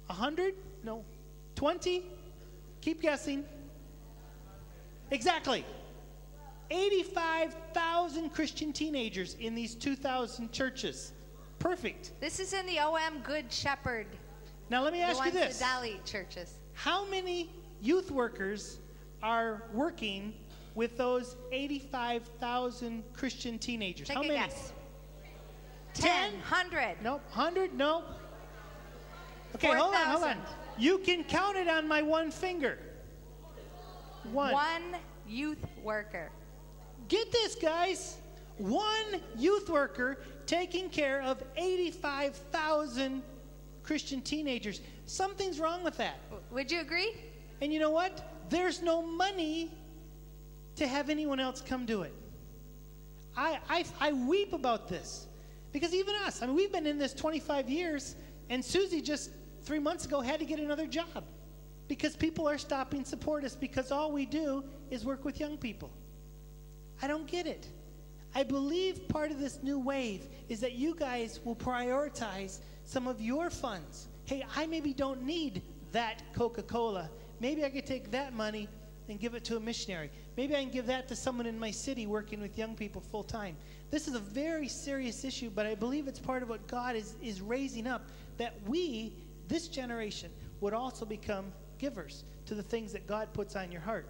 100? No. 20? Keep guessing. Exactly. 85,000 Christian teenagers in these 2,000 churches. Perfect. This is in the OM Good Shepherd. Now let me ask you this. The Dali churches. How many youth workers are working with those 85,000 Christian teenagers? Take How a many? Guess. 10, 100. Nope. 100? No. Okay, 4, hold on. You can count it on my one finger. One youth worker. Get this, guys. One youth worker taking care of 85,000 Christian teenagers. Something's wrong with that. Would you agree? And you know what? There's no money to have anyone else come do it. I weep about this. Because even us, I mean, we've been in this 25 years, and Susie just 3 months ago had to get another job. Because people are stopping to support us because all we do is work with young people. I don't get it. I believe part of this new wave is that you guys will prioritize some of your funds. Hey, I maybe don't need that Coca-Cola. Maybe I could take that money and give it to a missionary. Maybe I can give that to someone in my city working with young people full time. This is a very serious issue, but I believe it's part of what God is raising up, that we, this generation, would also become givers to the things that God puts on your heart.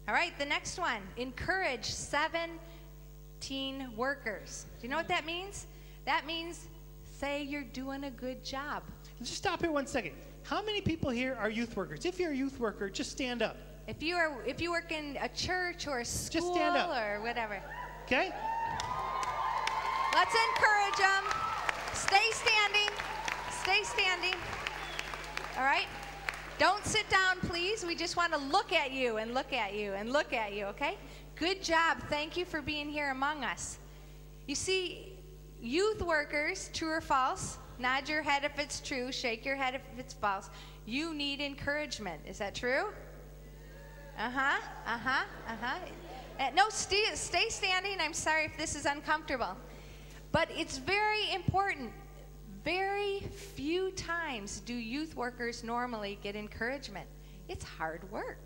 All right, the next one. Encourage 17 workers. Do you know what that means? That means say you're doing a good job. Let's just stop here 1 second. How many people here are youth workers? If you're a youth worker, just stand up. If you work in a church or a school just stand up. Or whatever. Okay? Let's encourage them. Stay standing. Stay standing. All right? Don't sit down, please. We just want to look at you and look at you and look at you, okay? Good job. Thank you for being here among us. You see, youth workers, true or false, nod your head if it's true, shake your head if it's false. You need encouragement. Is that true? No, stay standing. I'm sorry if this is uncomfortable. But it's very important. Very few times do youth workers normally get encouragement. It's hard work.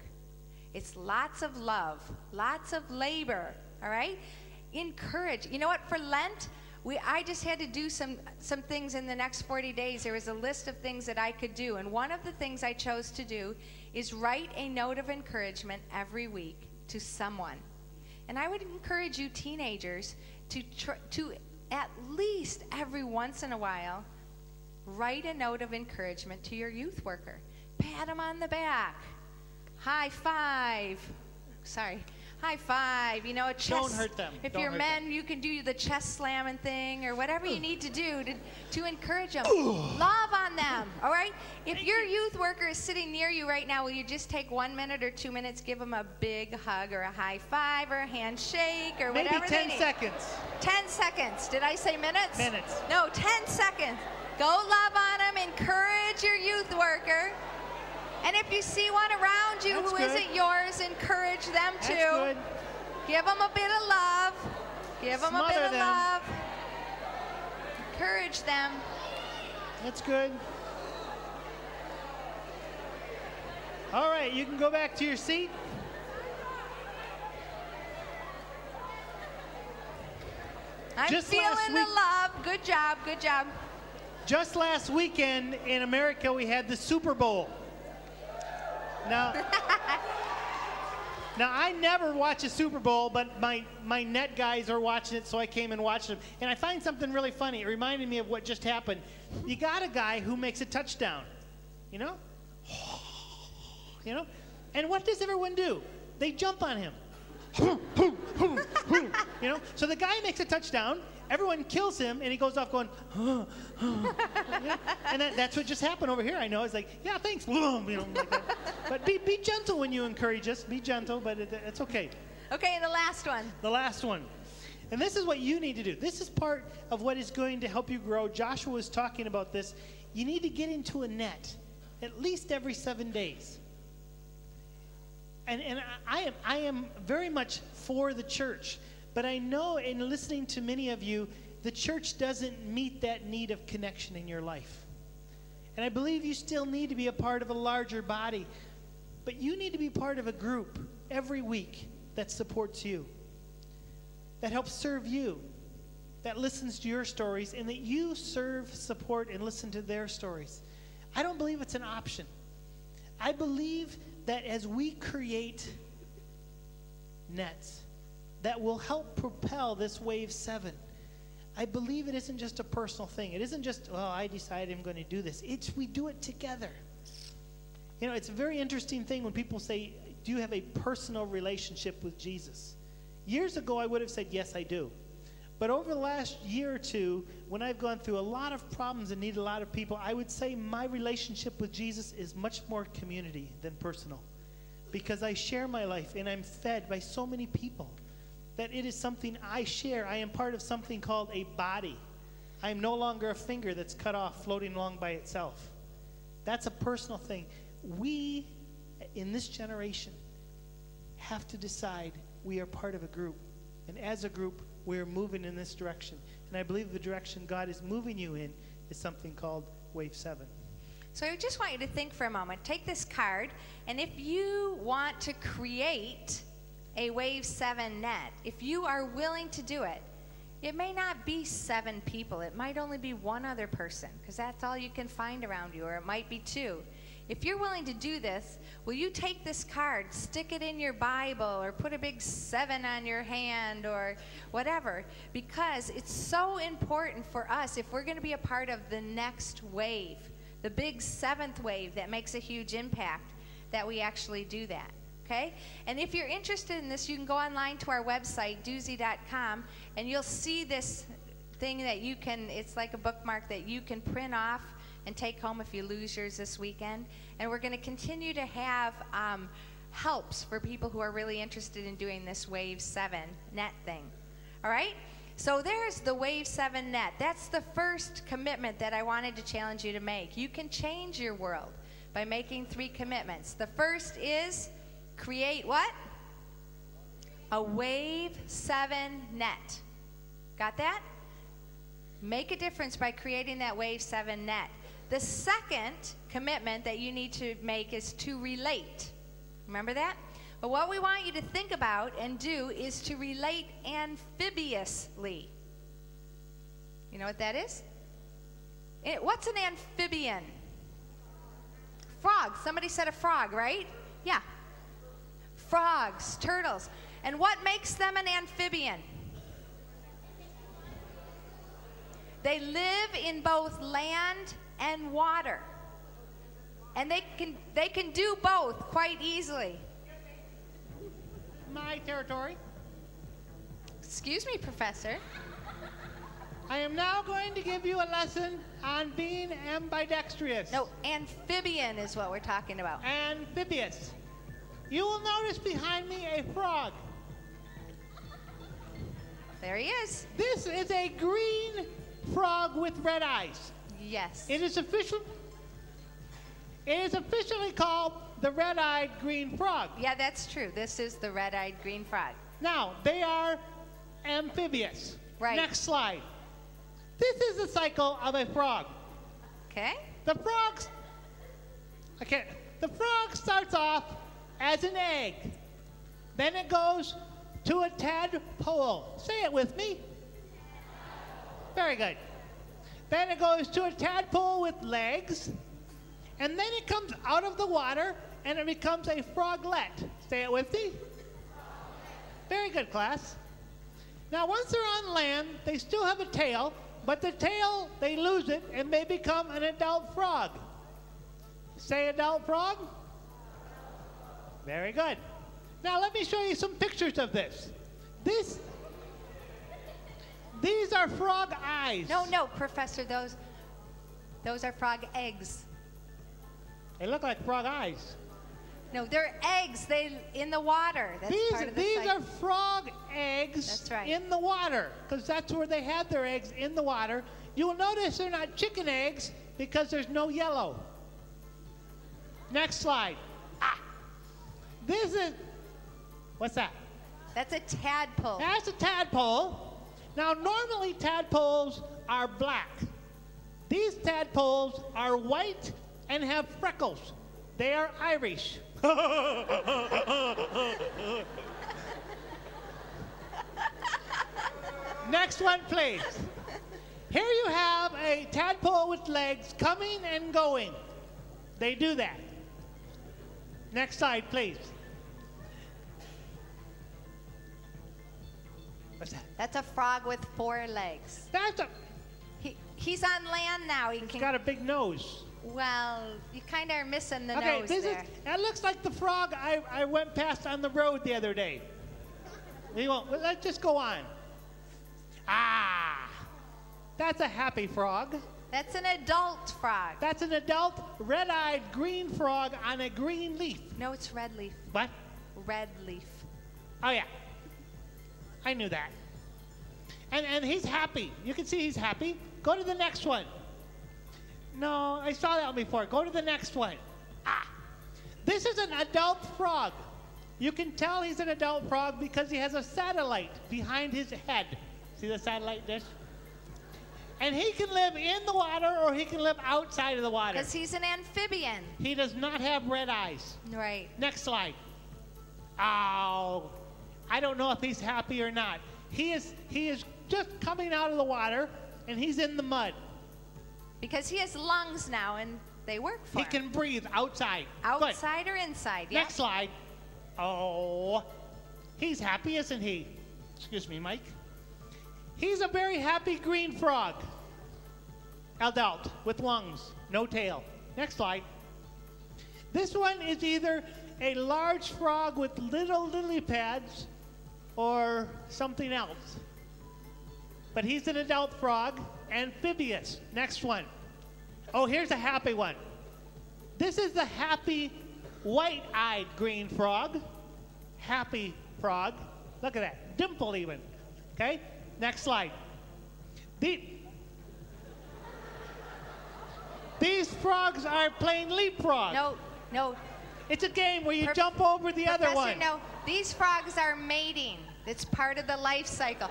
It's lots of love, lots of labor, all right? Encourage. You know what? For Lent, I just had to do some things in the next 40 days. There was a list of things that I could do, and one of the things I chose to do is write a note of encouragement every week to someone. And I would encourage you teenagers to at least every once in a while write a note of encouragement to your youth worker. Pat them on the back. High five. High five. You know, a chest. Don't hurt them. If you're men, you can do the chest slamming thing or whatever you need to do to encourage them. Love on them, all right? If your youth worker is sitting near you right now, will you just take 1 minute or 2 minutes, give them a big hug or a high five or a handshake or maybe whatever they need? Maybe 10 seconds. 10 seconds. Did I say minutes? Minutes. No, 10 seconds. Go love on them. Encourage your youth worker. And if you see one around you who isn't yours, encourage them too. That's good. Give them a bit of love. Give them a bit of love. Encourage them. That's good. All right, you can go back to your seat. I'm feeling the love. Good job, good job. Just last weekend in America, we had the Super Bowl. Now, Now, I never watch a Super Bowl, but my net guys are watching it, so I came and watched them. And I find something really funny. It reminded me of what just happened. You got a guy who makes a touchdown, you know? You know? And what does everyone do? They jump on him. You know? So the guy makes a touchdown. Everyone kills him, and he goes off going, you know? And that's what just happened over here. I know. It's like, yeah, thanks. You know, like that. But be gentle when you encourage us. Be gentle, but it's okay. Okay, the last one. The last one. And this is what you need to do. This is part of what is going to help you grow. Joshua was talking about this. You need to get into a net at least every 7 days. And I am very much for the church. But I know in listening to many of you, the church doesn't meet that need of connection in your life. And I believe you still need to be a part of a larger body. But you need to be part of a group every week that supports you, that helps serve you, that listens to your stories, and that you serve, support, and listen to their stories. I don't believe it's an option. I believe that as we create nets that will help propel this wave 7, I believe it isn't just a personal thing. It isn't just, oh, I decided I'm going to do this. It's we do it together. You know, it's a very interesting thing when people say, do you have a personal relationship with Jesus? Years ago, I would have said, yes, I do. But over the last year or two, when I've gone through a lot of problems and needed a lot of people, I would say my relationship with Jesus is much more community than personal. Because I share my life and I'm fed by so many people that it is something I share. I am part of something called a body. I am no longer a finger that's cut off floating along by itself. That's a personal thing. We, in this generation, have to decide we are part of a group. And as a group, we're moving in this direction. And I believe the direction God is moving you in is something called Wave 7. So I just want you to think for a moment. Take this card, and if you want to create a Wave 7 net, if you are willing to do it, it may not be 7 people. It might only be one other person, because that's all you can find around you, or it might be 2. If you're willing to do this, will you take this card, stick it in your Bible, or put a big 7 on your hand, or whatever? Because it's so important for us, if we're going to be a part of the next wave, the big 7th wave that makes a huge impact, that we actually do that. Okay? And if you're interested in this, you can go online to our website, doozy.com, and you'll see this thing that you can, it's like a bookmark that you can print off and take home if you lose yours this weekend. And we're going to continue to have helps for people who are really interested in doing this Wave 7 net thing. All right? So there's the Wave 7 net. That's the first commitment that I wanted to challenge you to make. You can change your world by making 3 commitments. The first is create what? A Wave 7 net. Got that? Make a difference by creating that Wave 7 net. The second commitment that you need to make is to relate. Remember that? But what we want you to think about and do is to relate amphibiously. You know what that is? What's an amphibian? Frog. Somebody said a frog, right? Yeah. Frogs, turtles. And what makes them an amphibian? They live in both land and water. And they can do both quite easily. My territory. Excuse me, Professor. I am now going to give you a lesson on being ambidextrous. No, amphibian is what we're talking about. Amphibious. You will notice behind me a frog. There he is. This is a green frog with red eyes. Yes. It is officially called the red-eyed green frog. Yeah, that's true. This is the red-eyed green frog. Now, they are amphibious. Right. Next slide. This is the cycle of a frog. Okay. The frog starts off as an egg. Then it goes to a tadpole. Say it with me. Very good. Then it goes to a tadpole with legs. And then it comes out of the water and it becomes a froglet. Say it with me. Very good, class. Now, once they're on land, they still have a tail, but the tail, they lose it, and they become an adult frog. Say adult frog. Very good. Now, let me show you some pictures of this. These are frog eyes. No, Professor, those are frog eggs. They look like frog eyes. No, they're eggs. They in the water. That's part of the These cycle. are frog eggs That's right. in the water, because that's where they have their eggs, in the water. You'll notice they're not chicken eggs because there's no yellow. Next slide. This is, what's that? That's a tadpole. That's a tadpole. Now, normally tadpoles are black. These tadpoles are white and have freckles. They are Irish. Next one, please. Here you have a tadpole with legs coming and going. They do that. Next slide, please. What's that? That's a frog with 4 legs. He's on land now. He's got a big nose. Well, you kind of are missing the Okay, nose there. That looks like the frog I went past on the road the other day. Let's just go on. That's a happy frog. That's an adult frog. That's an adult red-eyed green frog on a green leaf. No, it's red leaf. What? Red leaf. Oh, yeah. I knew that. And he's happy. You can see he's happy. Go to the next one. No, I saw that one before. Go to the next one. This is an adult frog. You can tell he's an adult frog because he has a satellite behind his head. See the satellite dish? And he can live in the water or he can live outside of the water. Because he's an amphibian. He does not have red eyes. Right. Next slide. Oh, I don't know if he's happy or not. He is just coming out of the water and he's in the mud. Because he has lungs now and they work for him. He can breathe outside. Outside or inside, yeah. Next slide. Oh, he's happy, isn't he? Excuse me, Mike. He's a very happy green frog. Adult, with lungs, no tail. Next slide. This one is either a large frog with little lily pads or something else. But he's an adult frog, amphibious. Next one. Oh, here's a happy one. This is the happy white-eyed green frog. Happy frog. Look at that. Dimple even. Okay? Next slide. These frogs are playing leapfrog. No. It's a game where you jump over the other one. Professor, no. These frogs are mating. It's part of the life cycle.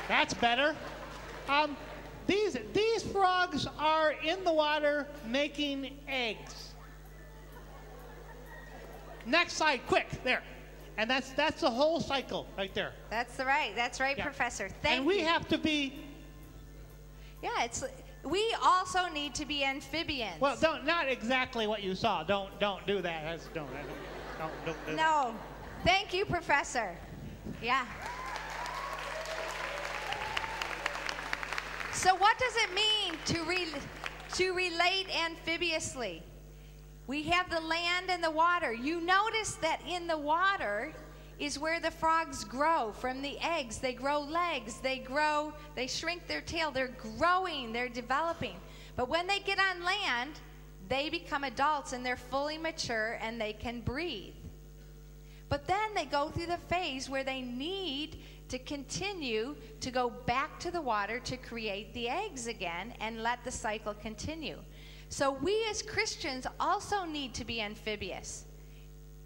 That's better. These frogs are in the water making eggs. Next slide, quick, there. And that's the whole cycle right there. That's right, yeah. Professor. Thank you. And we have to be... Yeah, we also need to be amphibians. Well, not exactly what you saw. Don't do that. Don't do that. No. Thank you, Professor. Yeah. So what does it mean to relate amphibiously? We have the land and the water. You notice that in the water is where the frogs grow from the eggs. They grow legs. They shrink their tail. They're growing. They're developing. But when they get on land, they become adults and they're fully mature and they can breathe. But then they go through the phase where they need to continue to go back to the water to create the eggs again and let the cycle continue. So we as Christians also need to be amphibious,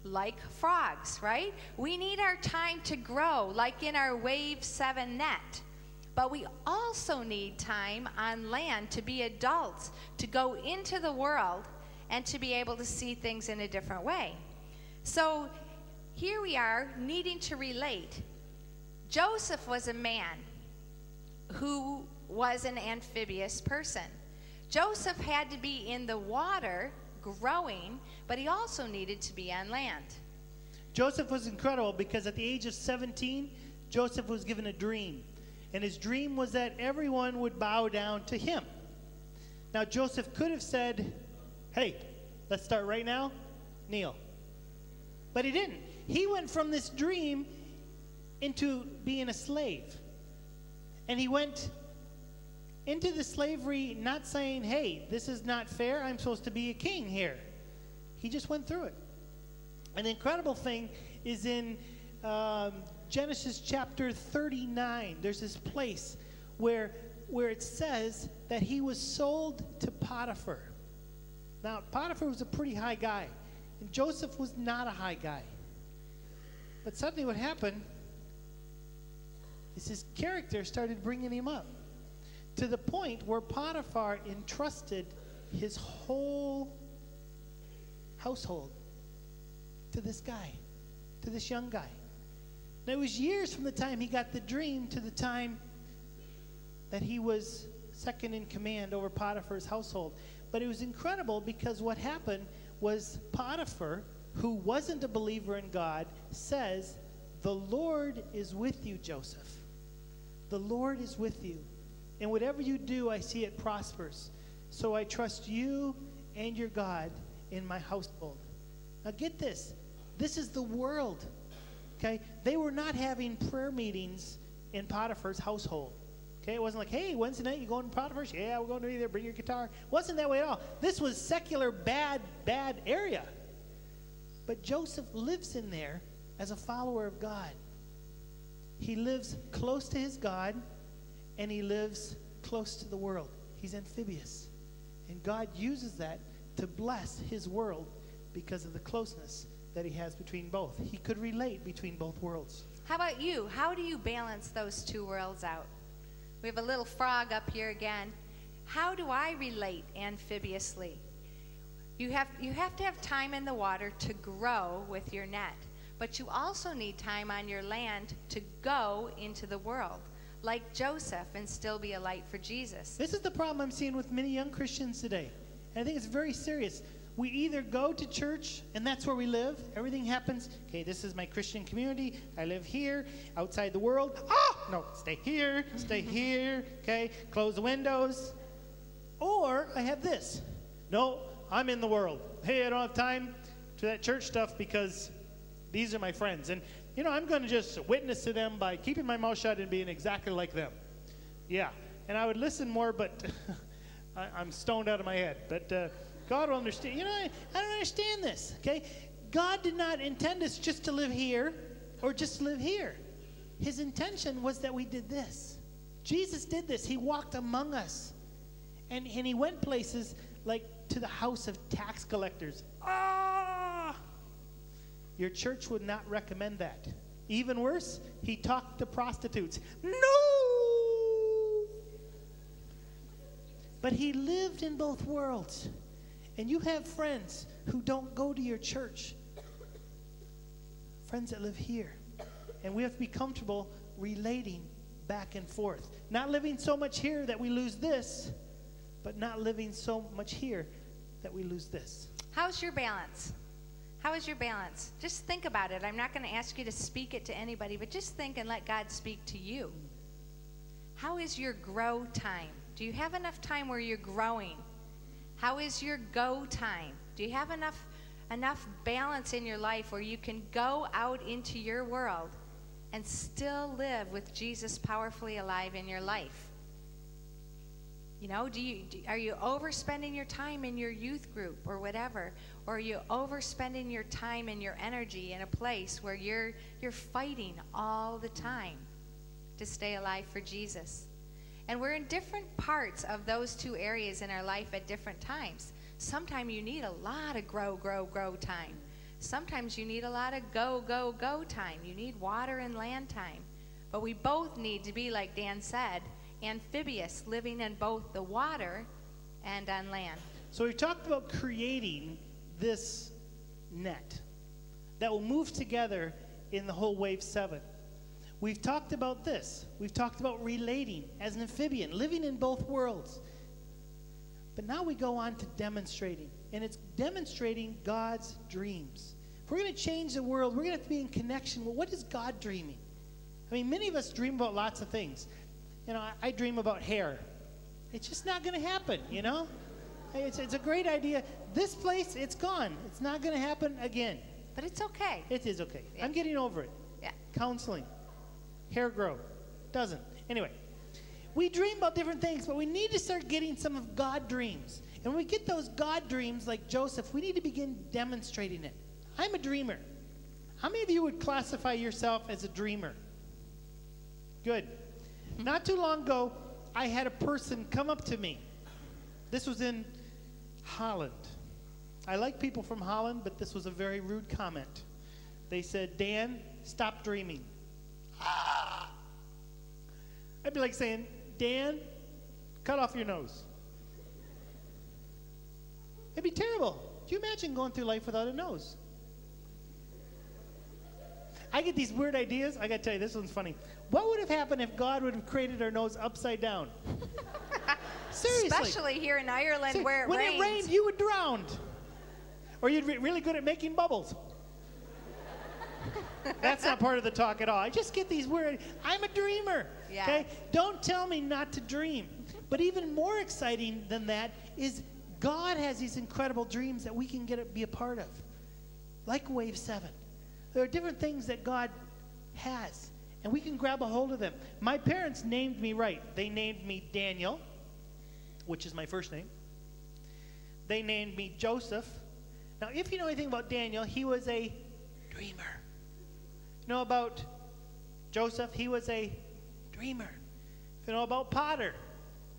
like frogs, right? We need our time to grow, like in our Wave 7 net. But we also need time on land to be adults, to go into the world and to be able to see things in a different way. So here we are needing to relate. Joseph was a man who was an amphibious person. Joseph had to be in the water growing, but he also needed to be on land. Joseph was incredible because at the age of 17, Joseph was given a dream. And his dream was that everyone would bow down to him. Now, Joseph could have said, hey, let's start right now, kneel. But he didn't. He went from this dream into being a slave. And he went into the slavery not saying, hey, this is not fair, I'm supposed to be a king here. He just went through it. And the incredible thing is in Genesis chapter 39, there's this place where it says that he was sold to Potiphar. Now, Potiphar was a pretty high guy, and Joseph was not a high guy. But suddenly what happened is his character started bringing him up to the point where Potiphar entrusted his whole household to this guy, to this young guy. Now, it was years from the time he got the dream to the time that he was second in command over Potiphar's household. But it was incredible because what happened was Potiphar, who wasn't a believer in God, says, the Lord is with you, Joseph. The Lord is with you. And whatever you do, I see it prospers. So I trust you and your God in my household. Now get this. This is the world. Okay? They were not having prayer meetings in Potiphar's household. Okay? It wasn't like, hey, Wednesday night you going to Potiphar's? Yeah, we're going to be there. Bring your guitar. It wasn't that way at all. This was secular, bad area. But Joseph lives in there as a follower of God. He lives close to his God, and he lives close to the world. He's amphibious. And God uses that to bless his world because of the closeness that he has between both. He could relate between both worlds. How about you? How do you balance those two worlds out? We have a little frog up here again. How do I relate amphibiously? You have to have time in the water to grow with your net, but you also need time on your land to go into the world, like Joseph, and still be a light for Jesus. This is the problem I'm seeing with many young Christians today. And I think it's very serious. We either go to church, and that's where we live. Everything happens. Okay, this is my Christian community. I live here, outside the world. Oh, no, stay here, okay? Close the windows. Or I have this. No, I'm in the world. Hey, I don't have time to that church stuff because these are my friends. And, you know, I'm going to just witness to them by keeping my mouth shut and being exactly like them. Yeah, and I would listen more, but I'm stoned out of my head. But God will understand. You know, I don't understand this, okay? God did not intend us just to live here or just to live here. His intention was that we did this. Jesus did this. He walked among us. And he went places like to the house of tax collectors. Your church would not recommend that. Even worse, he talked to prostitutes. No! But he lived in both worlds. And you have friends who don't go to your church. Friends that live here. And we have to be comfortable relating back and forth. Not living so much here that we lose this, but not living so much here that we lose this. How's your balance? How is your balance? Just think about it. I'm not going to ask you to speak it to anybody, but just think and let God speak to you. How is your grow time? Do you have enough time where you're growing? How is your go time? Do you have enough balance in your life where you can go out into your world and still live with Jesus powerfully alive in your life? You know, are you overspending your time in your youth group or whatever? Or are you overspending your time and your energy in a place where you're fighting all the time to stay alive for Jesus? And we're in different parts of those two areas in our life at different times. Sometimes you need a lot of grow time. Sometimes you need a lot of go time. You need water and land time. But we both need to be, like Dan said, amphibious, living in both the water and on land. So we talked about creating this net that will move together in the whole Wave 7. We've talked about this. We've talked about relating as an amphibian, living in both worlds. But now we go on to demonstrating, and it's demonstrating God's dreams. If we're going to change the world, we're going to have to be in connection with what is God dreaming. I mean, many of us dream about lots of things. You know, I dream about hair. It's just not going to happen, you know? It's a great idea. This place, it's gone. It's not going to happen again. But it's okay. It is okay. Yeah. I'm getting over it. Yeah. Counseling. Hair grow. Doesn't. Anyway, we dream about different things, but we need to start getting some of God dreams. And when we get those God dreams like Joseph, we need to begin demonstrating it. I'm a dreamer. How many of you would classify yourself as a dreamer? Good. Not too long ago, I had a person come up to me. This was in Holland. I like people from Holland, but this was a very rude comment. They said, Dan, stop dreaming. Ah! I'd be like saying, Dan, cut off your nose. It'd be terrible. Do you imagine going through life without a nose? I get these weird ideas. I got to tell you, this one's funny. What would have happened if God would have created our nose upside down? Seriously. Especially here in Ireland where it when rains. it rained, you would drown. Or you'd be really good at making bubbles. That's not part of the talk at all. I just get these weird, I'm a dreamer. Yeah. Okay? Don't tell me not to dream. But even more exciting than that is God has these incredible dreams that we can be a part of. Like Wave 7. There are different things that God has, and we can grab a hold of them. My parents named me right. They named me Daniel, which is my first name. They named me Joseph. Now, if you know anything about Daniel, he was a dreamer. You know about Joseph? He was a dreamer. If you know about Potter,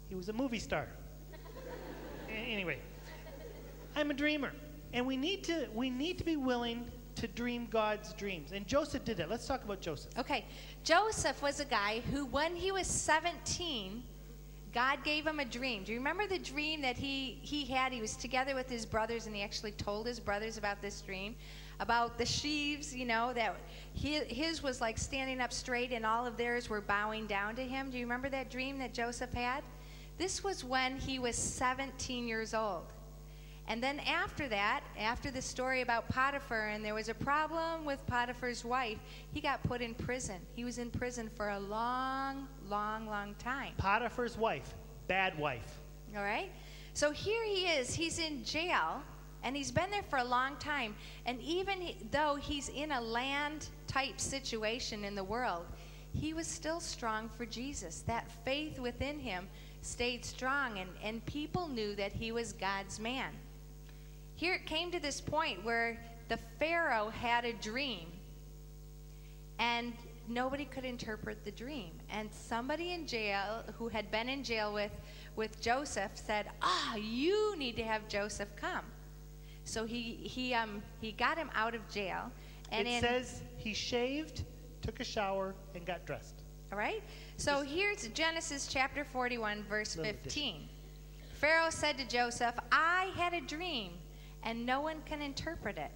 he was a movie star. Anyway, I'm a dreamer, and we need to be willing to dream God's dreams. And Joseph did that. Let's talk about Joseph. Okay. Joseph was a guy who, when he was 17, God gave him a dream. Do you remember the dream that he had? He was together with his brothers, and he actually told his brothers about this dream, about the sheaves, you know, that his was like standing up straight and all of theirs were bowing down to him. Do you remember that dream that Joseph had? This was when he was 17 years old. And then after that, after the story about Potiphar, and there was a problem with Potiphar's wife, he got put in prison. He was in prison for a long, long, long time. Potiphar's wife, bad wife. All right? So here he is. He's in jail, and he's been there for a long time. And even though he's in a land-type situation in the world, he was still strong for Jesus. That faith within him stayed strong, and people knew that he was God's man. Here it came to this point where the Pharaoh had a dream, and nobody could interpret the dream. And somebody in jail who had been in jail with Joseph said, you need to have Joseph come. So he got him out of jail. And it says he shaved, took a shower, and got dressed. All right? So here's Genesis chapter 41, verse 15. Pharaoh said to Joseph, I had a dream, and no one can interpret it.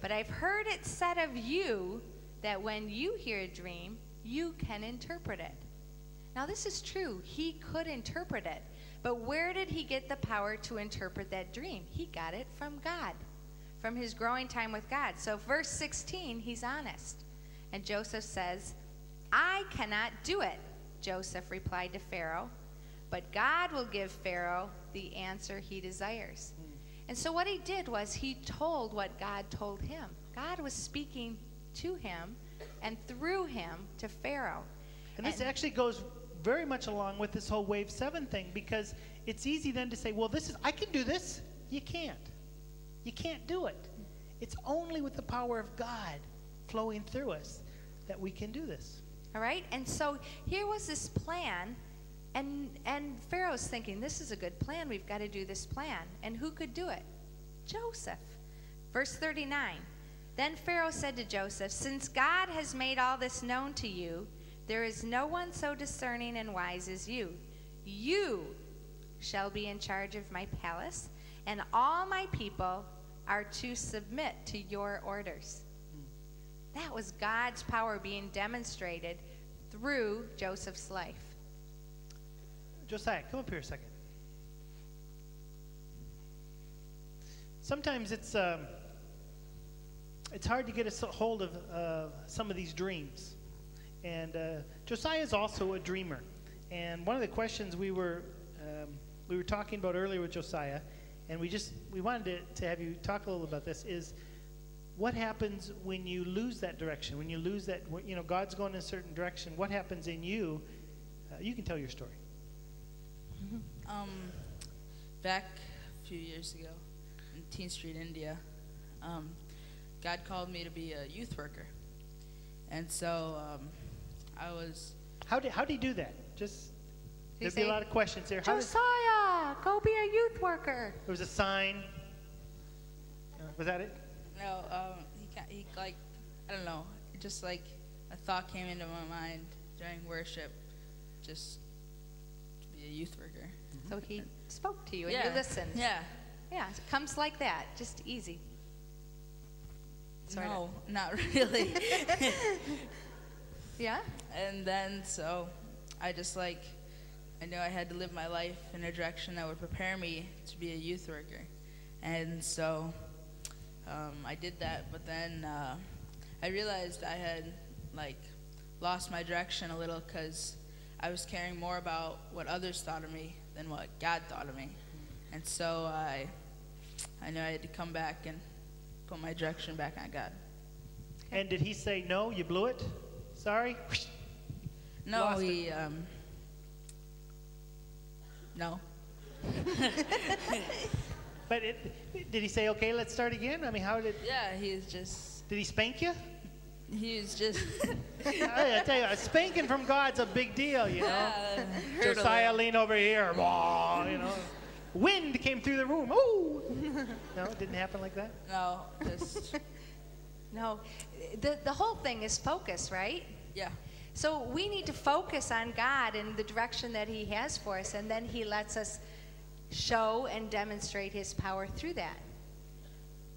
But I've heard it said of you that when you hear a dream, you can interpret it. Now, this is true. He could interpret it. But where did he get the power to interpret that dream? He got it from God, from his growing time with God. So verse 16, he's honest. And Joseph says, I cannot do it, Joseph replied to Pharaoh. But God will give Pharaoh the answer he desires. And so what he did was he told what God told him. God was speaking to him and through him to Pharaoh. And this actually goes very much along with this whole Wave 7 thing, because it's easy then to say, well, I can do this. You can't. You can't do it. It's only with the power of God flowing through us that we can do this. All right? And so here was this plan, and Pharaoh's thinking, this is a good plan. We've got to do this plan. And who could do it? Joseph. Verse 39. Then Pharaoh said to Joseph, since God has made all this known to you, there is no one so discerning and wise as you. You shall be in charge of my palace, and all my people are to submit to your orders. That was God's power being demonstrated through Joseph's life. Josiah, come up here a second. sometimes it's hard to get a hold of some of these dreams. And Josiah is also a dreamer. And one of the questions we were talking about earlier with Josiah, and we wanted to have you talk a little about this, is what happens when you lose that direction, when you lose that, God's going in a certain direction, what happens in you? You can tell your story. Back a few years ago in Teen Street, India, God called me to be a youth worker. And so I was... How did he do that? There'd be a lot of questions there. Josiah, go be a youth worker. There was a sign. Was that it? No, he I don't know, just like a thought came into my mind during worship, just to be a youth worker. So he spoke to you and you listened. Yeah. Yeah, it comes like that, just easy. Sort no, not really. Yeah? And then, so I knew I had to live my life in a direction that would prepare me to be a youth worker. And so I did that, but then I realized I had, lost my direction a little because I was caring more about what others thought of me than what God thought of me. And so I knew I had to come back and put my direction back on God. And did he say, no, you blew it? Sorry? No, no. But did he say, okay, let's start again? I mean, how did... Yeah, did he spank you? He was just... I tell you, a spanking from God's a big deal, Josiah, lean over here. Wind came through the room. Ooh! No, it didn't happen like that? No, just... No. The whole thing is focus, right? Yeah. So we need to focus on God and the direction that he has for us, and then he lets us show and demonstrate his power through that.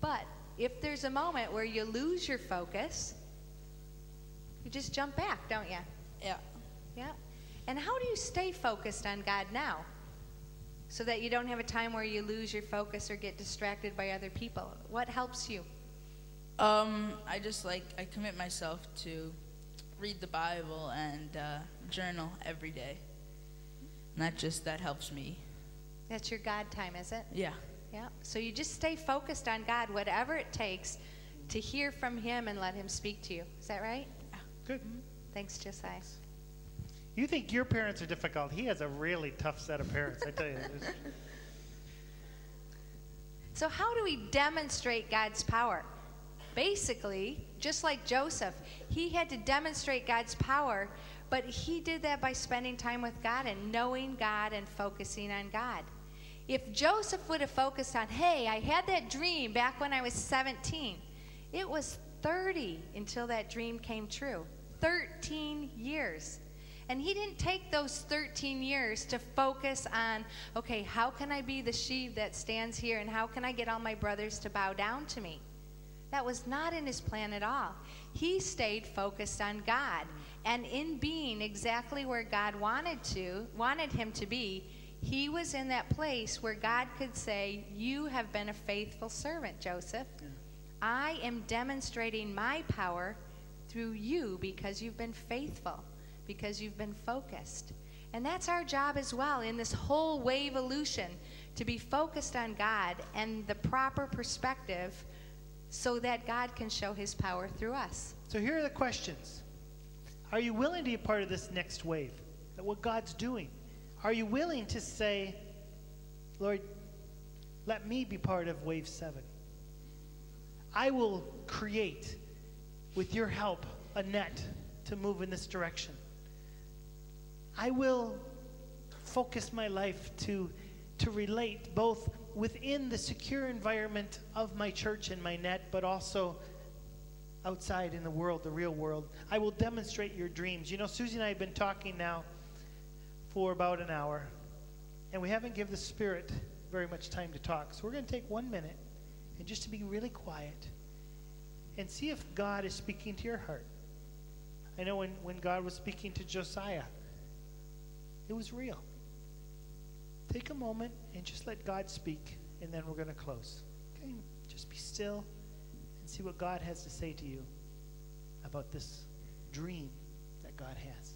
But if there's a moment where you lose your focus, you just jump back, don't you? Yeah. Yeah. And how do you stay focused on God now so that you don't have a time where you lose your focus or get distracted by other people? What helps you? I commit myself to read the Bible and journal every day. And that helps me. That's your God time, is it? Yeah. Yeah. So you just stay focused on God, whatever it takes to hear from him and let him speak to you. Is that right? Yeah. Good. Mm-hmm. Thanks, Josiah. You think your parents are difficult. He has a really tough set of parents, I tell you. So how do we demonstrate God's power? Basically, just like Joseph, he had to demonstrate God's power, but he did that by spending time with God and knowing God and focusing on God. If Joseph would have focused on, hey, I had that dream back when I was 17, it was 30 until that dream came true. 13 years. And he didn't take those 13 years to focus on, okay, how can I be the sheep that stands here, and how can I get all my brothers to bow down to me? That was not in his plan at all. He stayed focused on God. And in being exactly where God wanted him to be, he was in that place where God could say, you have been a faithful servant, Joseph. Yeah. I am demonstrating my power through you because you've been faithful, because you've been focused. And that's our job as well in this whole wave-olution, to be focused on God and the proper perspective so that God can show his power through us. So here are the questions. Are you willing to be a part of this next wave? What God's doing? Are you willing to say, Lord, let me be part of wave 7? I will create, with your help, a net to move in this direction. I will focus my life to relate both within the secure environment of my church and my net, but also outside in the world, the real world. I will demonstrate your dreams. You know, Susie and I have been talking now for about an hour, and we haven't given the Spirit very much time to talk. So we're going to take 1 minute and just to be really quiet and see if God is speaking to your heart. I know when God was speaking to Josiah, it was real. Take a moment and just let God speak, and then we're going to close. Okay? Okay? Just be still and see what God has to say to you about this dream that God has.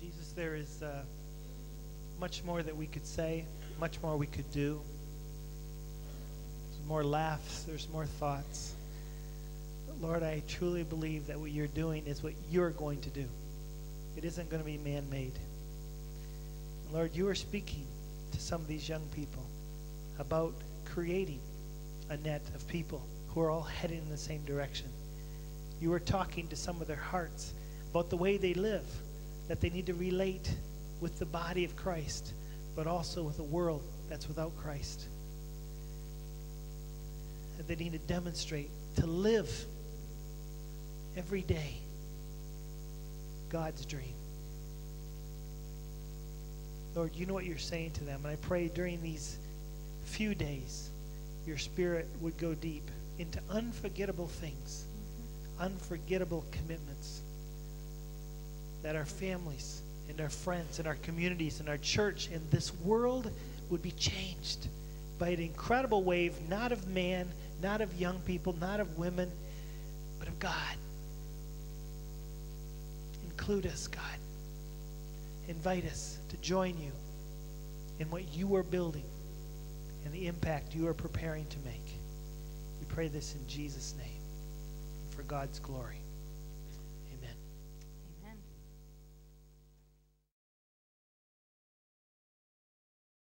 Jesus, there is much more that we could say, much more we could do. There's more laughs, there's more thoughts. But Lord, I truly believe that what you're doing is what you're going to do. It isn't going to be man-made. Lord, you are speaking to some of these young people about creating a net of people who are all heading in the same direction. You are talking to some of their hearts about the way they live, that they need to relate with the body of Christ, but also with a world that's without Christ. That they need to demonstrate, to live every day God's dream. Lord, you know what you're saying to them, and I pray during these few days, your Spirit would go deep into unforgettable things, unforgettable commitments, that our families and our friends and our communities and our church and this world would be changed by an incredible wave, not of man, not of young people, not of women, but of God. Include us, God. Invite us to join you in what you are building and the impact you are preparing to make. We pray this in Jesus' name for God's glory.